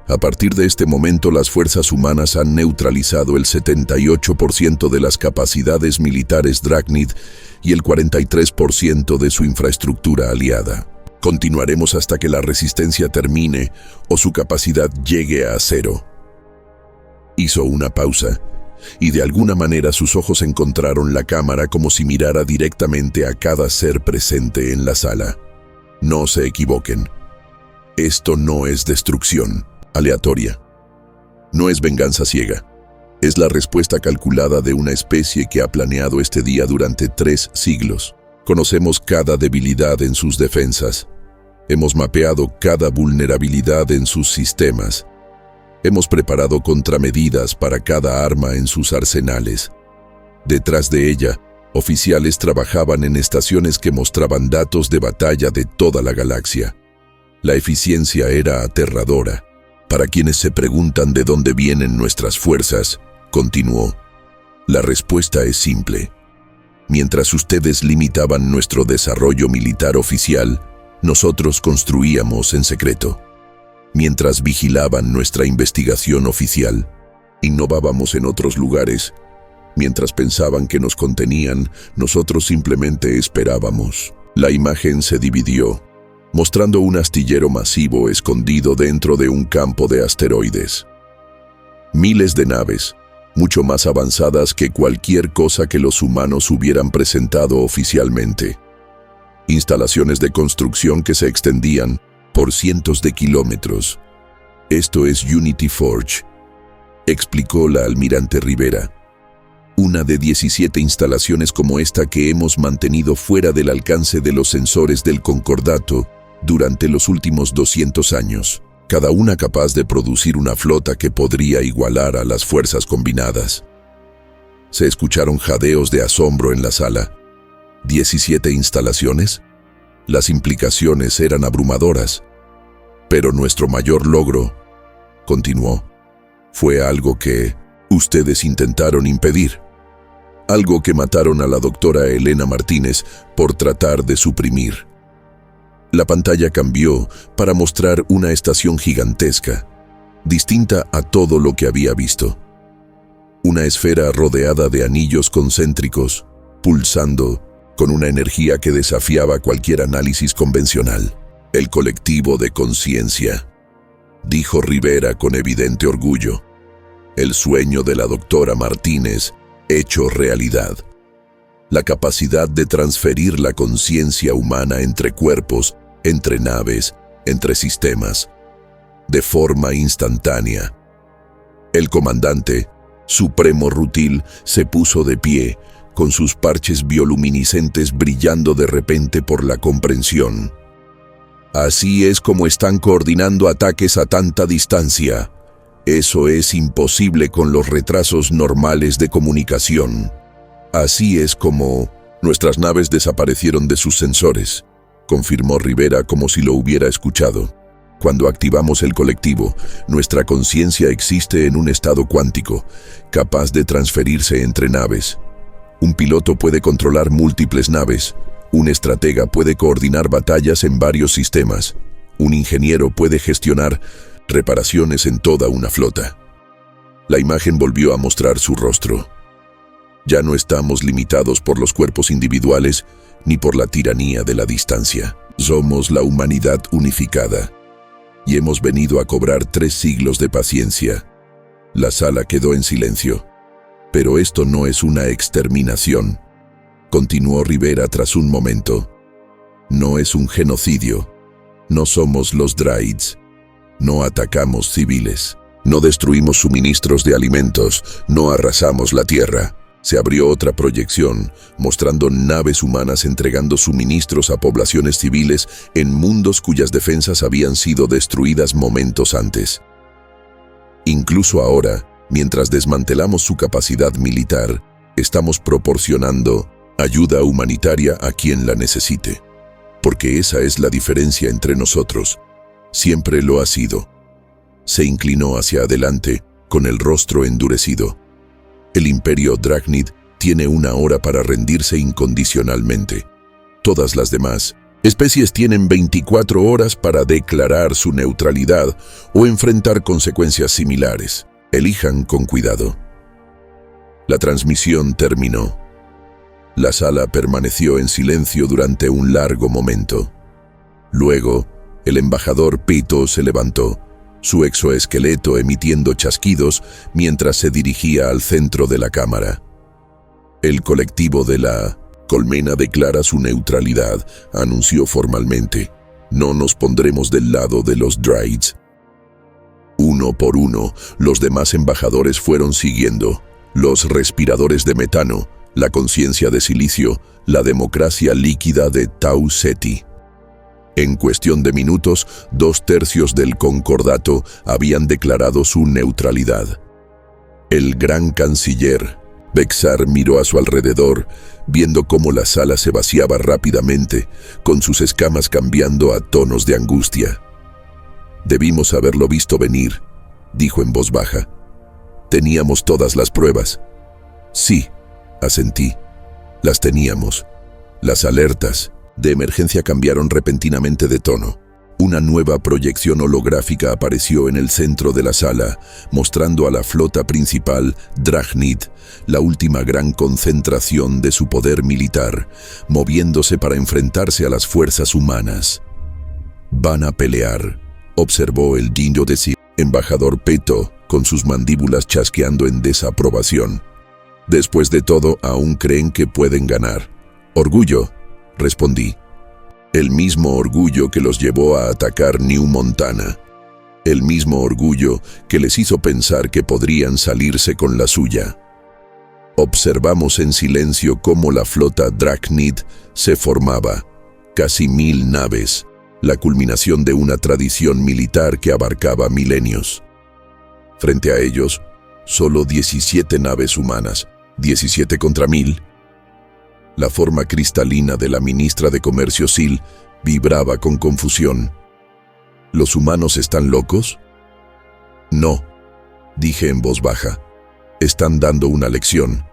A partir de este momento, las fuerzas humanas han neutralizado el 78% de las capacidades militares Dragnid y el 43% de su infraestructura aliada. Continuaremos hasta que la resistencia termine o su capacidad llegue a cero. Hizo una pausa, y de alguna manera sus ojos encontraron la cámara como si mirara directamente a cada ser presente en la sala. No se equivoquen. Esto no es destrucción aleatoria. No es venganza ciega. Es la respuesta calculada de una especie que ha planeado este día durante 3 siglos. Conocemos cada debilidad en sus defensas. Hemos mapeado cada vulnerabilidad en sus sistemas. Hemos preparado contramedidas para cada arma en sus arsenales. Detrás de ella, oficiales trabajaban en estaciones que mostraban datos de batalla de toda la galaxia. La eficiencia era aterradora. Para quienes se preguntan de dónde vienen nuestras fuerzas, continuó, la respuesta es simple. Mientras ustedes limitaban nuestro desarrollo militar oficial, nosotros construíamos en secreto. Mientras vigilaban nuestra investigación oficial, innovábamos en otros lugares. Mientras pensaban que nos contenían, nosotros simplemente esperábamos. La imagen se dividió, mostrando un astillero masivo escondido dentro de un campo de asteroides. Miles de naves, mucho más avanzadas que cualquier cosa que los humanos hubieran presentado oficialmente. Instalaciones de construcción que se extendían por cientos de kilómetros. Esto es Unity Forge, explicó la almirante Rivera. Una de 17 instalaciones como esta que hemos mantenido fuera del alcance de los sensores del Concordato durante los últimos 200 años, cada una capaz de producir una flota que podría igualar a las fuerzas combinadas. Se escucharon jadeos de asombro en la sala. ¿17 instalaciones? Las implicaciones eran abrumadoras. Pero nuestro mayor logro, continuó, fue algo que ustedes intentaron impedir. Algo que mataron a la doctora Elena Martínez por tratar de suprimir. La pantalla cambió para mostrar una estación gigantesca, distinta a todo lo que había visto. Una esfera rodeada de anillos concéntricos, pulsando con una energía que desafiaba cualquier análisis convencional. El colectivo de conciencia, dijo Rivera con evidente orgullo. El sueño de la doctora Martínez hecho realidad. La capacidad de transferir la conciencia humana entre cuerpos, entre naves, entre sistemas, de forma instantánea. El comandante, Supremo Rutil, se puso de pie, con sus parches bioluminiscentes brillando de repente por la comprensión. Así es como están coordinando ataques a tanta distancia. Eso es imposible con los retrasos normales de comunicación. Así es como nuestras naves desaparecieron de sus sensores, confirmó Rivera como si lo hubiera escuchado. Cuando activamos el colectivo, nuestra conciencia existe en un estado cuántico, capaz de transferirse entre naves. Un piloto puede controlar múltiples naves. Un estratega puede coordinar batallas en varios sistemas. Un ingeniero puede gestionar reparaciones en toda una flota. La imagen volvió a mostrar su rostro. Ya no estamos limitados por los cuerpos individuales ni por la tiranía de la distancia. Somos la humanidad unificada. Y hemos venido a cobrar 3 siglos de paciencia. La sala quedó en silencio. Pero esto no es una exterminación, continuó Rivera tras un momento. No es un genocidio. No somos los Dryades. No atacamos civiles. No destruimos suministros de alimentos. No arrasamos la tierra. Se abrió otra proyección, mostrando naves humanas entregando suministros a poblaciones civiles en mundos cuyas defensas habían sido destruidas momentos antes. Incluso ahora, mientras desmantelamos su capacidad militar, estamos proporcionando ayuda humanitaria a quien la necesite. Porque esa es la diferencia entre nosotros. Siempre lo ha sido. Se inclinó hacia adelante, con el rostro endurecido. El Imperio Dragnid tiene 1 hora para rendirse incondicionalmente. Todas las demás especies tienen 24 horas para declarar su neutralidad o enfrentar consecuencias similares. Elijan con cuidado. La transmisión terminó. La sala permaneció en silencio durante un largo momento. Luego, el embajador Pito se levantó, su exoesqueleto emitiendo chasquidos mientras se dirigía al centro de la cámara. El colectivo de la Colmena declara su neutralidad, anunció formalmente. No nos pondremos del lado de los Dryades. Uno por uno, los demás embajadores fueron siguiendo. Los respiradores de metano, La conciencia de silicio, la democracia líquida de Tau Ceti. En cuestión de minutos, 2/3 del concordato habían declarado su neutralidad. El gran canciller, Bexar, miró a su alrededor, viendo cómo la sala se vaciaba rápidamente, con sus escamas cambiando a tonos de angustia. «Debimos haberlo visto venir», dijo en voz baja. «Teníamos todas las pruebas». «Sí», asentí. «Las teníamos». Las alertas de emergencia cambiaron repentinamente de tono. Una nueva proyección holográfica apareció en el centro de la sala, mostrando a la flota principal, Dragnid, la última gran concentración de su poder militar, moviéndose para enfrentarse a las fuerzas humanas. «Van a pelear», observó el Jinjo de Sil, embajador Peto, con sus mandíbulas chasqueando en desaprobación. «Después de todo, aún creen que pueden ganar». «Orgullo», respondí. «El mismo orgullo que los llevó a atacar New Montana. El mismo orgullo que les hizo pensar que podrían salirse con la suya». Observamos en silencio cómo la flota Dragnid se formaba. Casi 1000 naves, la culminación de una tradición militar que abarcaba milenios. Frente a ellos, solo 17 naves humanas, 17 contra 1000. La forma cristalina de la ministra de Comercio Sil vibraba con confusión. ¿Los humanos están locos? No, dije en voz baja. Están dando una lección.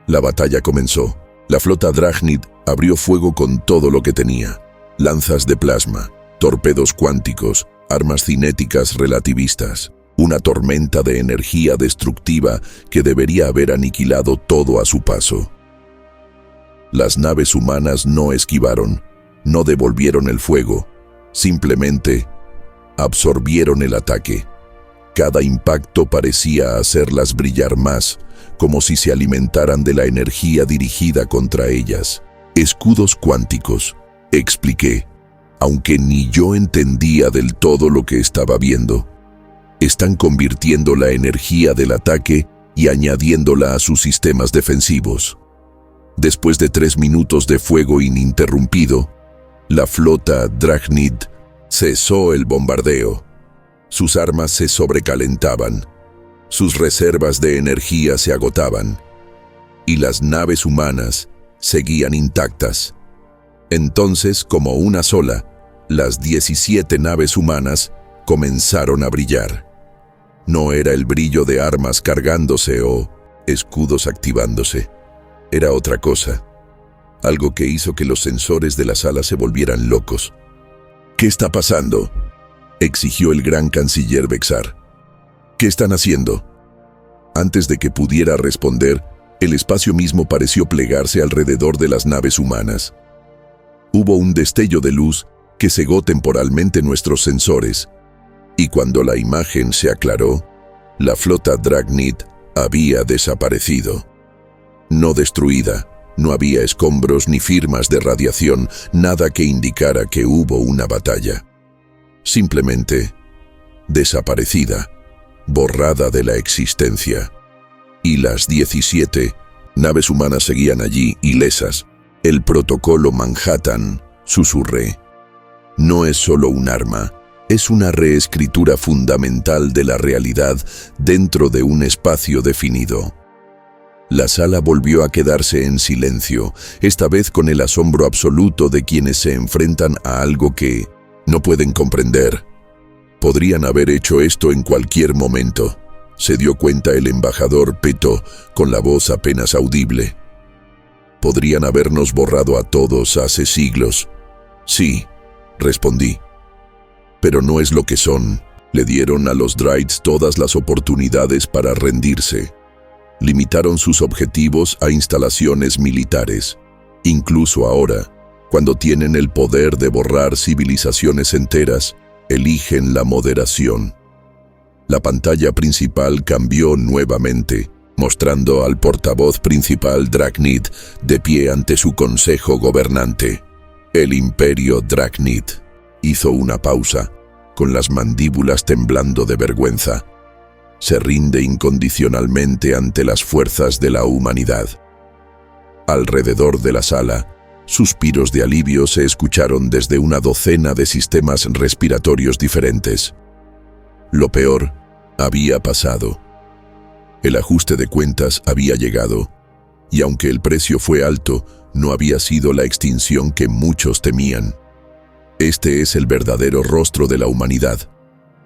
La batalla comenzó. La flota Dragnid abrió fuego con todo lo que tenía. Lanzas de plasma, torpedos cuánticos, armas cinéticas relativistas. Una tormenta de energía destructiva que debería haber aniquilado todo a su paso. Las naves humanas no esquivaron, no devolvieron el fuego, simplemente absorbieron el ataque. Cada impacto parecía hacerlas brillar más, como si se alimentaran de la energía dirigida contra ellas. «Escudos cuánticos», expliqué, aunque ni yo entendía del todo lo que estaba viendo. Están convirtiendo la energía del ataque y añadiéndola a sus sistemas defensivos. Después de 3 minutos de fuego ininterrumpido, la flota Dragnid cesó el bombardeo. Sus armas se sobrecalentaban, sus reservas de energía se agotaban, y las naves humanas seguían intactas. Entonces, como una sola, las 17 naves humanas comenzaron a brillar. No era el brillo de armas cargándose o escudos activándose. Era otra cosa, algo que hizo que los sensores de la sala se volvieran locos. «¿Qué está pasando?», exigió el gran canciller Bexar. «¿Qué están haciendo?». Antes de que pudiera responder, el espacio mismo pareció plegarse alrededor de las naves humanas. Hubo un destello de luz que cegó temporalmente nuestros sensores, y cuando la imagen se aclaró, la flota Dragnid había desaparecido. No destruida, no había escombros ni firmas de radiación, nada que indicara que hubo una batalla. Simplemente desaparecida, borrada de la existencia. Y las 17 naves humanas seguían allí, ilesas. «El protocolo Manhattan», susurré. «No es solo un arma, es una reescritura fundamental de la realidad dentro de un espacio definido». La sala volvió a quedarse en silencio, esta vez con el asombro absoluto de quienes se enfrentan a algo que no pueden comprender. Podrían haber hecho esto en cualquier momento, se dio cuenta el embajador Peto con la voz apenas audible. Podrían habernos borrado a todos hace siglos. Sí, respondí. Pero no es lo que son. Le dieron a los Drides todas las oportunidades para rendirse. Limitaron sus objetivos a instalaciones militares. Incluso ahora, cuando tienen el poder de borrar civilizaciones enteras, eligen la moderación. La pantalla principal cambió nuevamente, mostrando al portavoz principal Dragnid de pie ante su consejo gobernante. El imperio Dragnid hizo una pausa, con las mandíbulas temblando de vergüenza. Se rinde incondicionalmente ante las fuerzas de la humanidad. Alrededor de la sala, suspiros de alivio se escucharon desde una docena de sistemas respiratorios diferentes. Lo peor había pasado. El ajuste de cuentas había llegado, y aunque el precio fue alto, no había sido la extinción que muchos temían. Este es el verdadero rostro de la humanidad,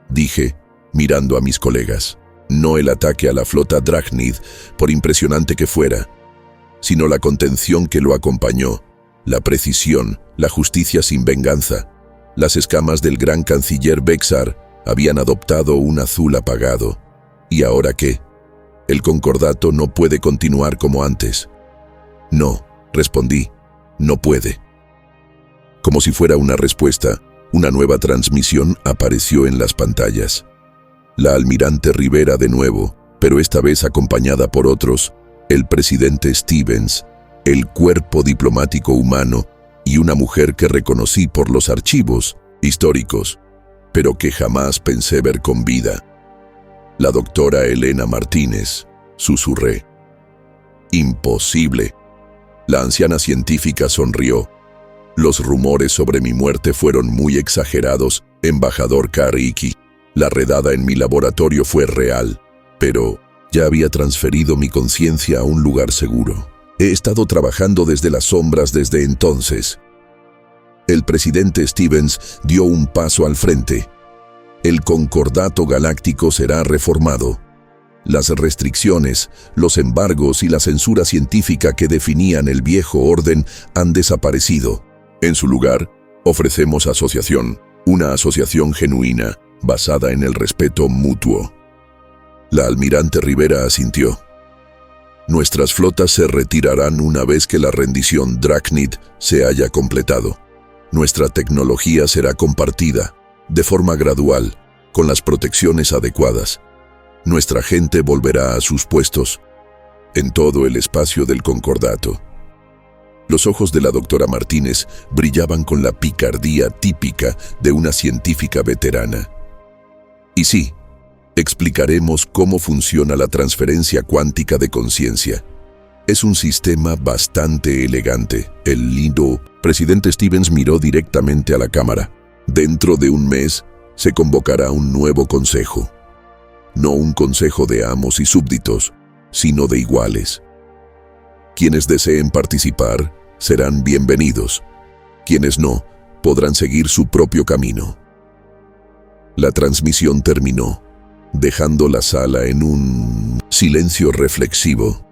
dije, mirando a mis colegas. No el ataque a la flota Dragnid, por impresionante que fuera, sino la contención que lo acompañó, la precisión, la justicia sin venganza. Las escamas del gran canciller Bexar habían adoptado un azul apagado. ¿Y ahora qué? El concordato no puede continuar como antes. No, respondí, no puede. Como si fuera una respuesta, una nueva transmisión apareció en las pantallas. La almirante Rivera de nuevo, pero esta vez acompañada por otros, el presidente Stevens, el cuerpo diplomático humano y una mujer que reconocí por los archivos históricos, pero que jamás pensé ver con vida. La doctora Elena Martínez, susurré. Imposible. La anciana científica sonrió. Los rumores sobre mi muerte fueron muy exagerados, embajador Kariki. La redada en mi laboratorio fue real, pero ya había transferido mi conciencia a un lugar seguro. He estado trabajando desde las sombras desde entonces. El presidente Stevens dio un paso al frente. El concordato galáctico será reformado. Las restricciones, los embargos y la censura científica que definían el viejo orden han desaparecido. En su lugar, ofrecemos asociación, una asociación genuina, basada en el respeto mutuo. La almirante Rivera asintió. Nuestras flotas se retirarán una vez que la rendición Dragnid se haya completado. Nuestra tecnología será compartida, de forma gradual, con las protecciones adecuadas. Nuestra gente volverá a sus puestos, en todo el espacio del concordato. Los ojos de la doctora Martínez brillaban con la picardía típica de una científica veterana. Y sí, explicaremos cómo funciona la transferencia cuántica de conciencia. Es un sistema bastante elegante. El lindo presidente Stevens miró directamente a la cámara. Dentro de un mes se convocará un nuevo consejo. No un consejo de amos y súbditos, sino de iguales. Quienes deseen participar serán bienvenidos. Quienes no, podrán seguir su propio camino. La transmisión terminó, dejando la sala en un silencio reflexivo.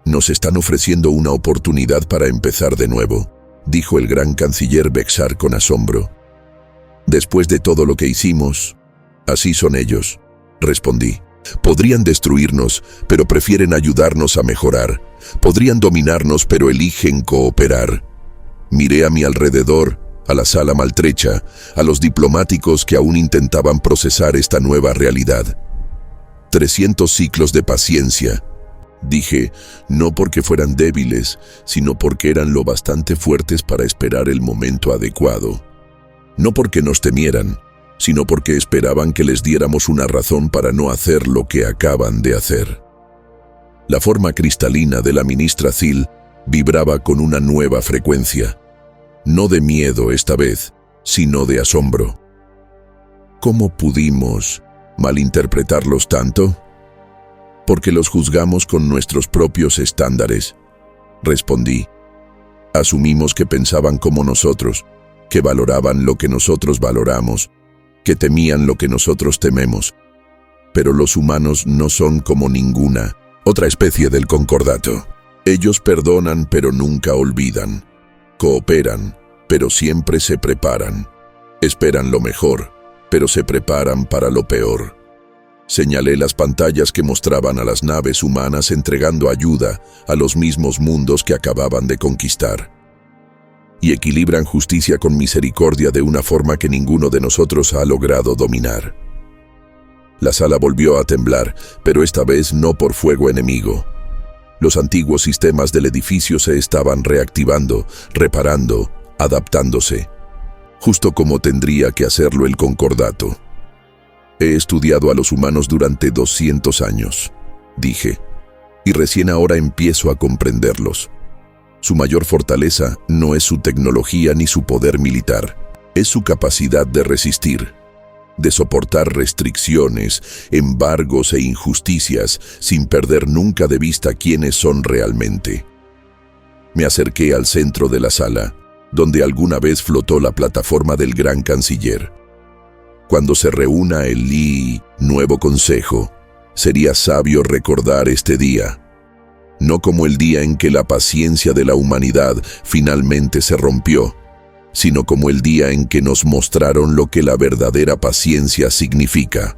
Nos están ofreciendo una oportunidad para empezar de nuevo, dijo el gran canciller Bexar con asombro. Después de todo lo que hicimos, así son ellos, respondí. Podrían destruirnos, pero prefieren ayudarnos a mejorar. Podrían dominarnos, pero eligen cooperar. Miré a mi alrededor, a la sala maltrecha, a los diplomáticos que aún intentaban procesar esta nueva realidad. 300 ciclos de paciencia, dije, no porque fueran débiles, sino porque eran lo bastante fuertes para esperar el momento adecuado. No porque nos temieran, sino porque esperaban que les diéramos una razón para no hacer lo que acaban de hacer. La forma cristalina de la ministra Thiel vibraba con una nueva frecuencia. No de miedo esta vez, sino de asombro. ¿Cómo pudimos malinterpretarlos tanto? Porque los juzgamos con nuestros propios estándares, respondí. Asumimos que pensaban como nosotros, que valoraban lo que nosotros valoramos, que temían lo que nosotros tememos. Pero los humanos no son como ninguna otra especie del concordato. Ellos perdonan pero nunca olvidan. Cooperan, pero siempre se preparan. Esperan lo mejor, pero se preparan para lo peor. Señalé las pantallas que mostraban a las naves humanas entregando ayuda a los mismos mundos que acababan de conquistar. Y equilibran justicia con misericordia de una forma que ninguno de nosotros ha logrado dominar. La sala volvió a temblar, pero esta vez no por fuego enemigo. Los antiguos sistemas del edificio se estaban reactivando, reparando, adaptándose, justo como tendría que hacerlo el concordato. He estudiado a los humanos durante 200 años, dije, y recién ahora empiezo a comprenderlos. Su mayor fortaleza no es su tecnología ni su poder militar, es su capacidad de resistir, de soportar restricciones, embargos e injusticias sin perder nunca de vista quiénes son realmente. Me acerqué al centro de la sala, donde alguna vez flotó la plataforma del Gran Canciller. Cuando se reúna el nuevo consejo, sería sabio recordar este día, no como el día en que la paciencia de la humanidad finalmente se rompió, sino como el día en que nos mostraron lo que la verdadera paciencia significa.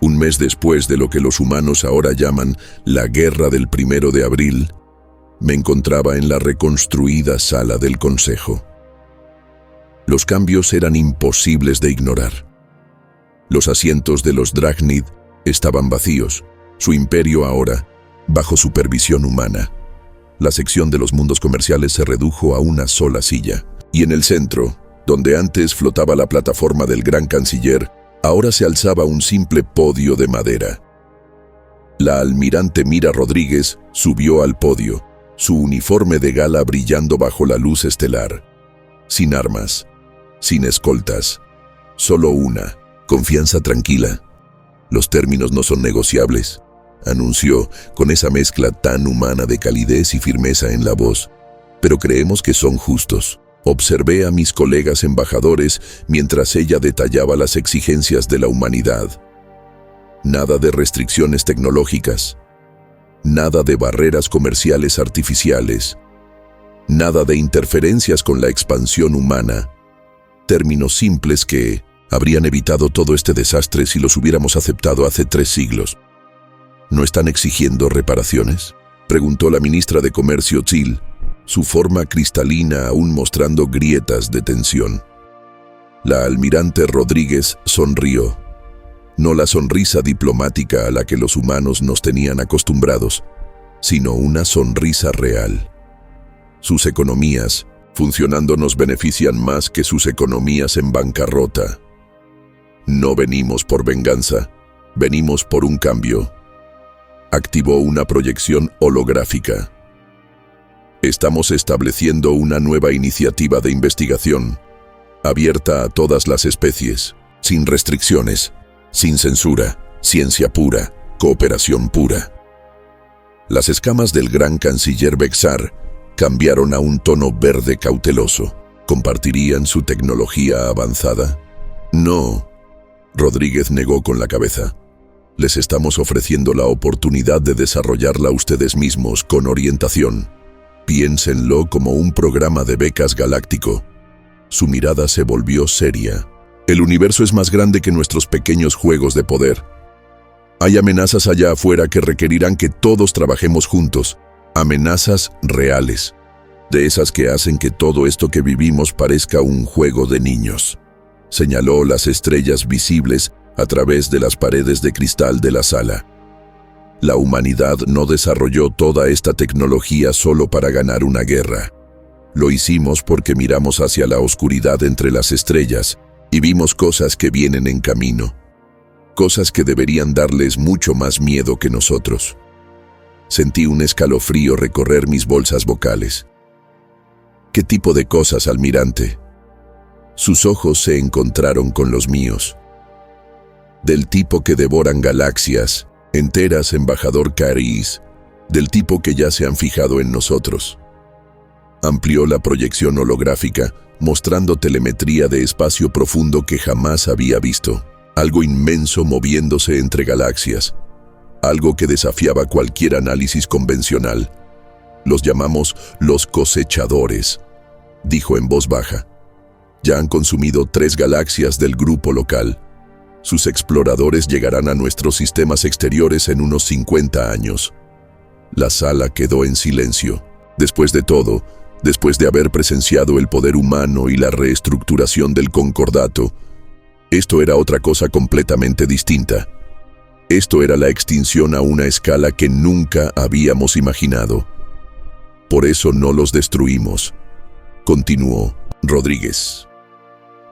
Un mes después de lo que los humanos ahora llaman la Guerra del 1 de abril, me encontraba en la reconstruida sala del Consejo. Los cambios eran imposibles de ignorar. Los asientos de los Dragnid estaban vacíos, su imperio ahora bajo supervisión humana. La sección de los mundos comerciales se redujo a una sola silla, y en el centro, donde antes flotaba la plataforma del Gran Canciller, ahora se alzaba un simple podio de madera. La almirante Mira Rodríguez subió al podio, su uniforme de gala brillando bajo la luz estelar. Sin armas, sin escoltas, solo una, confianza tranquila. Los términos no son negociables, anunció con esa mezcla tan humana de calidez y firmeza en la voz. Pero creemos que son justos. Observé a mis colegas embajadores mientras ella detallaba las exigencias de la humanidad. Nada de restricciones tecnológicas. Nada de barreras comerciales artificiales. Nada de interferencias con la expansión humana. Términos simples que habrían evitado todo este desastre si los hubiéramos aceptado hace 3 siglos. ¿No están exigiendo reparaciones?, preguntó la ministra de Comercio Thiel, su forma cristalina aún mostrando grietas de tensión. La almirante Rodríguez sonrió. No la sonrisa diplomática a la que los humanos nos tenían acostumbrados, sino una sonrisa real. Sus economías, funcionando, nos benefician más que sus economías en bancarrota. No venimos por venganza, venimos por un cambio. Activó una proyección holográfica. Estamos estableciendo una nueva iniciativa de investigación, abierta a todas las especies, sin restricciones, sin censura, ciencia pura, cooperación pura. Las escamas del Gran Canciller Bexar cambiaron a un tono verde cauteloso. ¿Compartirían su tecnología avanzada? No, Rodríguez negó con la cabeza. Les estamos ofreciendo la oportunidad de desarrollarla ustedes mismos con orientación. Piénsenlo como un programa de becas galáctico. Su mirada se volvió seria. El universo es más grande que nuestros pequeños juegos de poder. Hay amenazas allá afuera que requerirán que todos trabajemos juntos. Amenazas reales. De esas que hacen que todo esto que vivimos parezca un juego de niños. Señaló las estrellas visibles a través de las paredes de cristal de la sala. La humanidad no desarrolló toda esta tecnología solo para ganar una guerra. Lo hicimos porque miramos hacia la oscuridad entre las estrellas y vimos cosas que vienen en camino. Cosas que deberían darles mucho más miedo que nosotros. Sentí un escalofrío recorrer mis bolsas vocales. ¿Qué tipo de cosas, almirante? Sus ojos se encontraron con los míos. Del tipo que devoran galaxias enteras, embajador Cariz, del tipo que ya se han fijado en nosotros. Amplió la proyección holográfica, mostrando telemetría de espacio profundo que jamás había visto. Algo inmenso moviéndose entre galaxias. Algo que desafiaba cualquier análisis convencional. Los llamamos los cosechadores, dijo en voz baja. Ya han consumido 3 galaxias del grupo local. Sus exploradores llegarán a nuestros sistemas exteriores en unos 50 años. La sala quedó en silencio. Después de todo, después de haber presenciado el poder humano y la reestructuración del concordato, esto era otra cosa completamente distinta. Esto era la extinción a una escala que nunca habíamos imaginado. Por eso no los destruimos, continuó Rodríguez.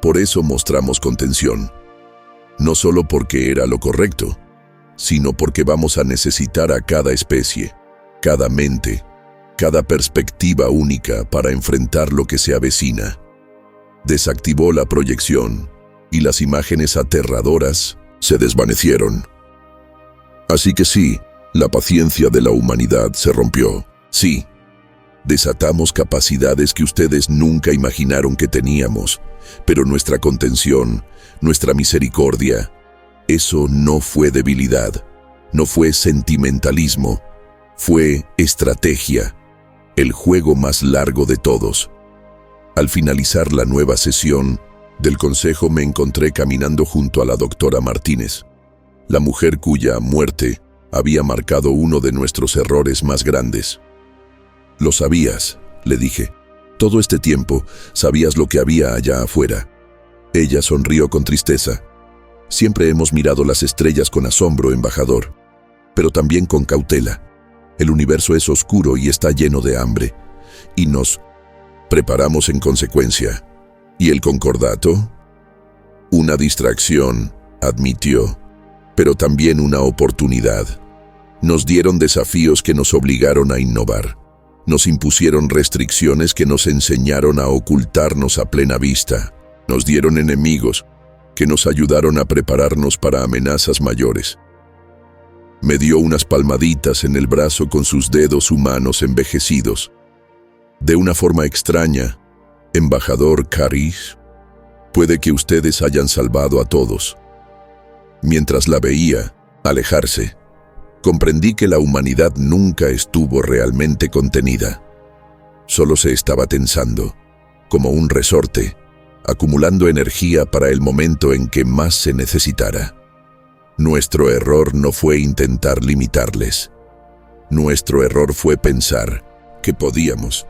Por eso mostramos contención. No solo porque era lo correcto, sino porque vamos a necesitar a cada especie, cada mente, cada perspectiva única para enfrentar lo que se avecina. Desactivó la proyección y las imágenes aterradoras se desvanecieron. Así que sí, la paciencia de la humanidad se rompió. Sí, desatamos capacidades que ustedes nunca imaginaron que teníamos, pero nuestra contención, nuestra misericordia, eso no fue debilidad, no fue sentimentalismo, fue estrategia, el juego más largo de todos. Al finalizar la nueva sesión del consejo me encontré caminando junto a la doctora Martínez, la mujer cuya muerte había marcado uno de nuestros errores más grandes. «Lo sabías», le dije. «Todo este tiempo sabías lo que había allá afuera». Ella sonrió con tristeza. «Siempre hemos mirado las estrellas con asombro, embajador, pero también con cautela. El universo es oscuro y está lleno de hambre, y nos preparamos en consecuencia. ¿Y el concordato?» «Una distracción», admitió, «pero también una oportunidad. Nos dieron desafíos que nos obligaron a innovar. Nos impusieron restricciones que nos enseñaron a ocultarnos a plena vista. Nos dieron enemigos que nos ayudaron a prepararnos para amenazas mayores». Me dio unas palmaditas en el brazo con sus dedos humanos envejecidos. «De una forma extraña, embajador Karish, puede que ustedes hayan salvado a todos». Mientras la veía alejarse, comprendí que la humanidad nunca estuvo realmente contenida. Solo se estaba tensando, como un resorte, acumulando energía para el momento en que más se necesitara. Nuestro error no fue intentar limitarles. Nuestro error fue pensar que podíamos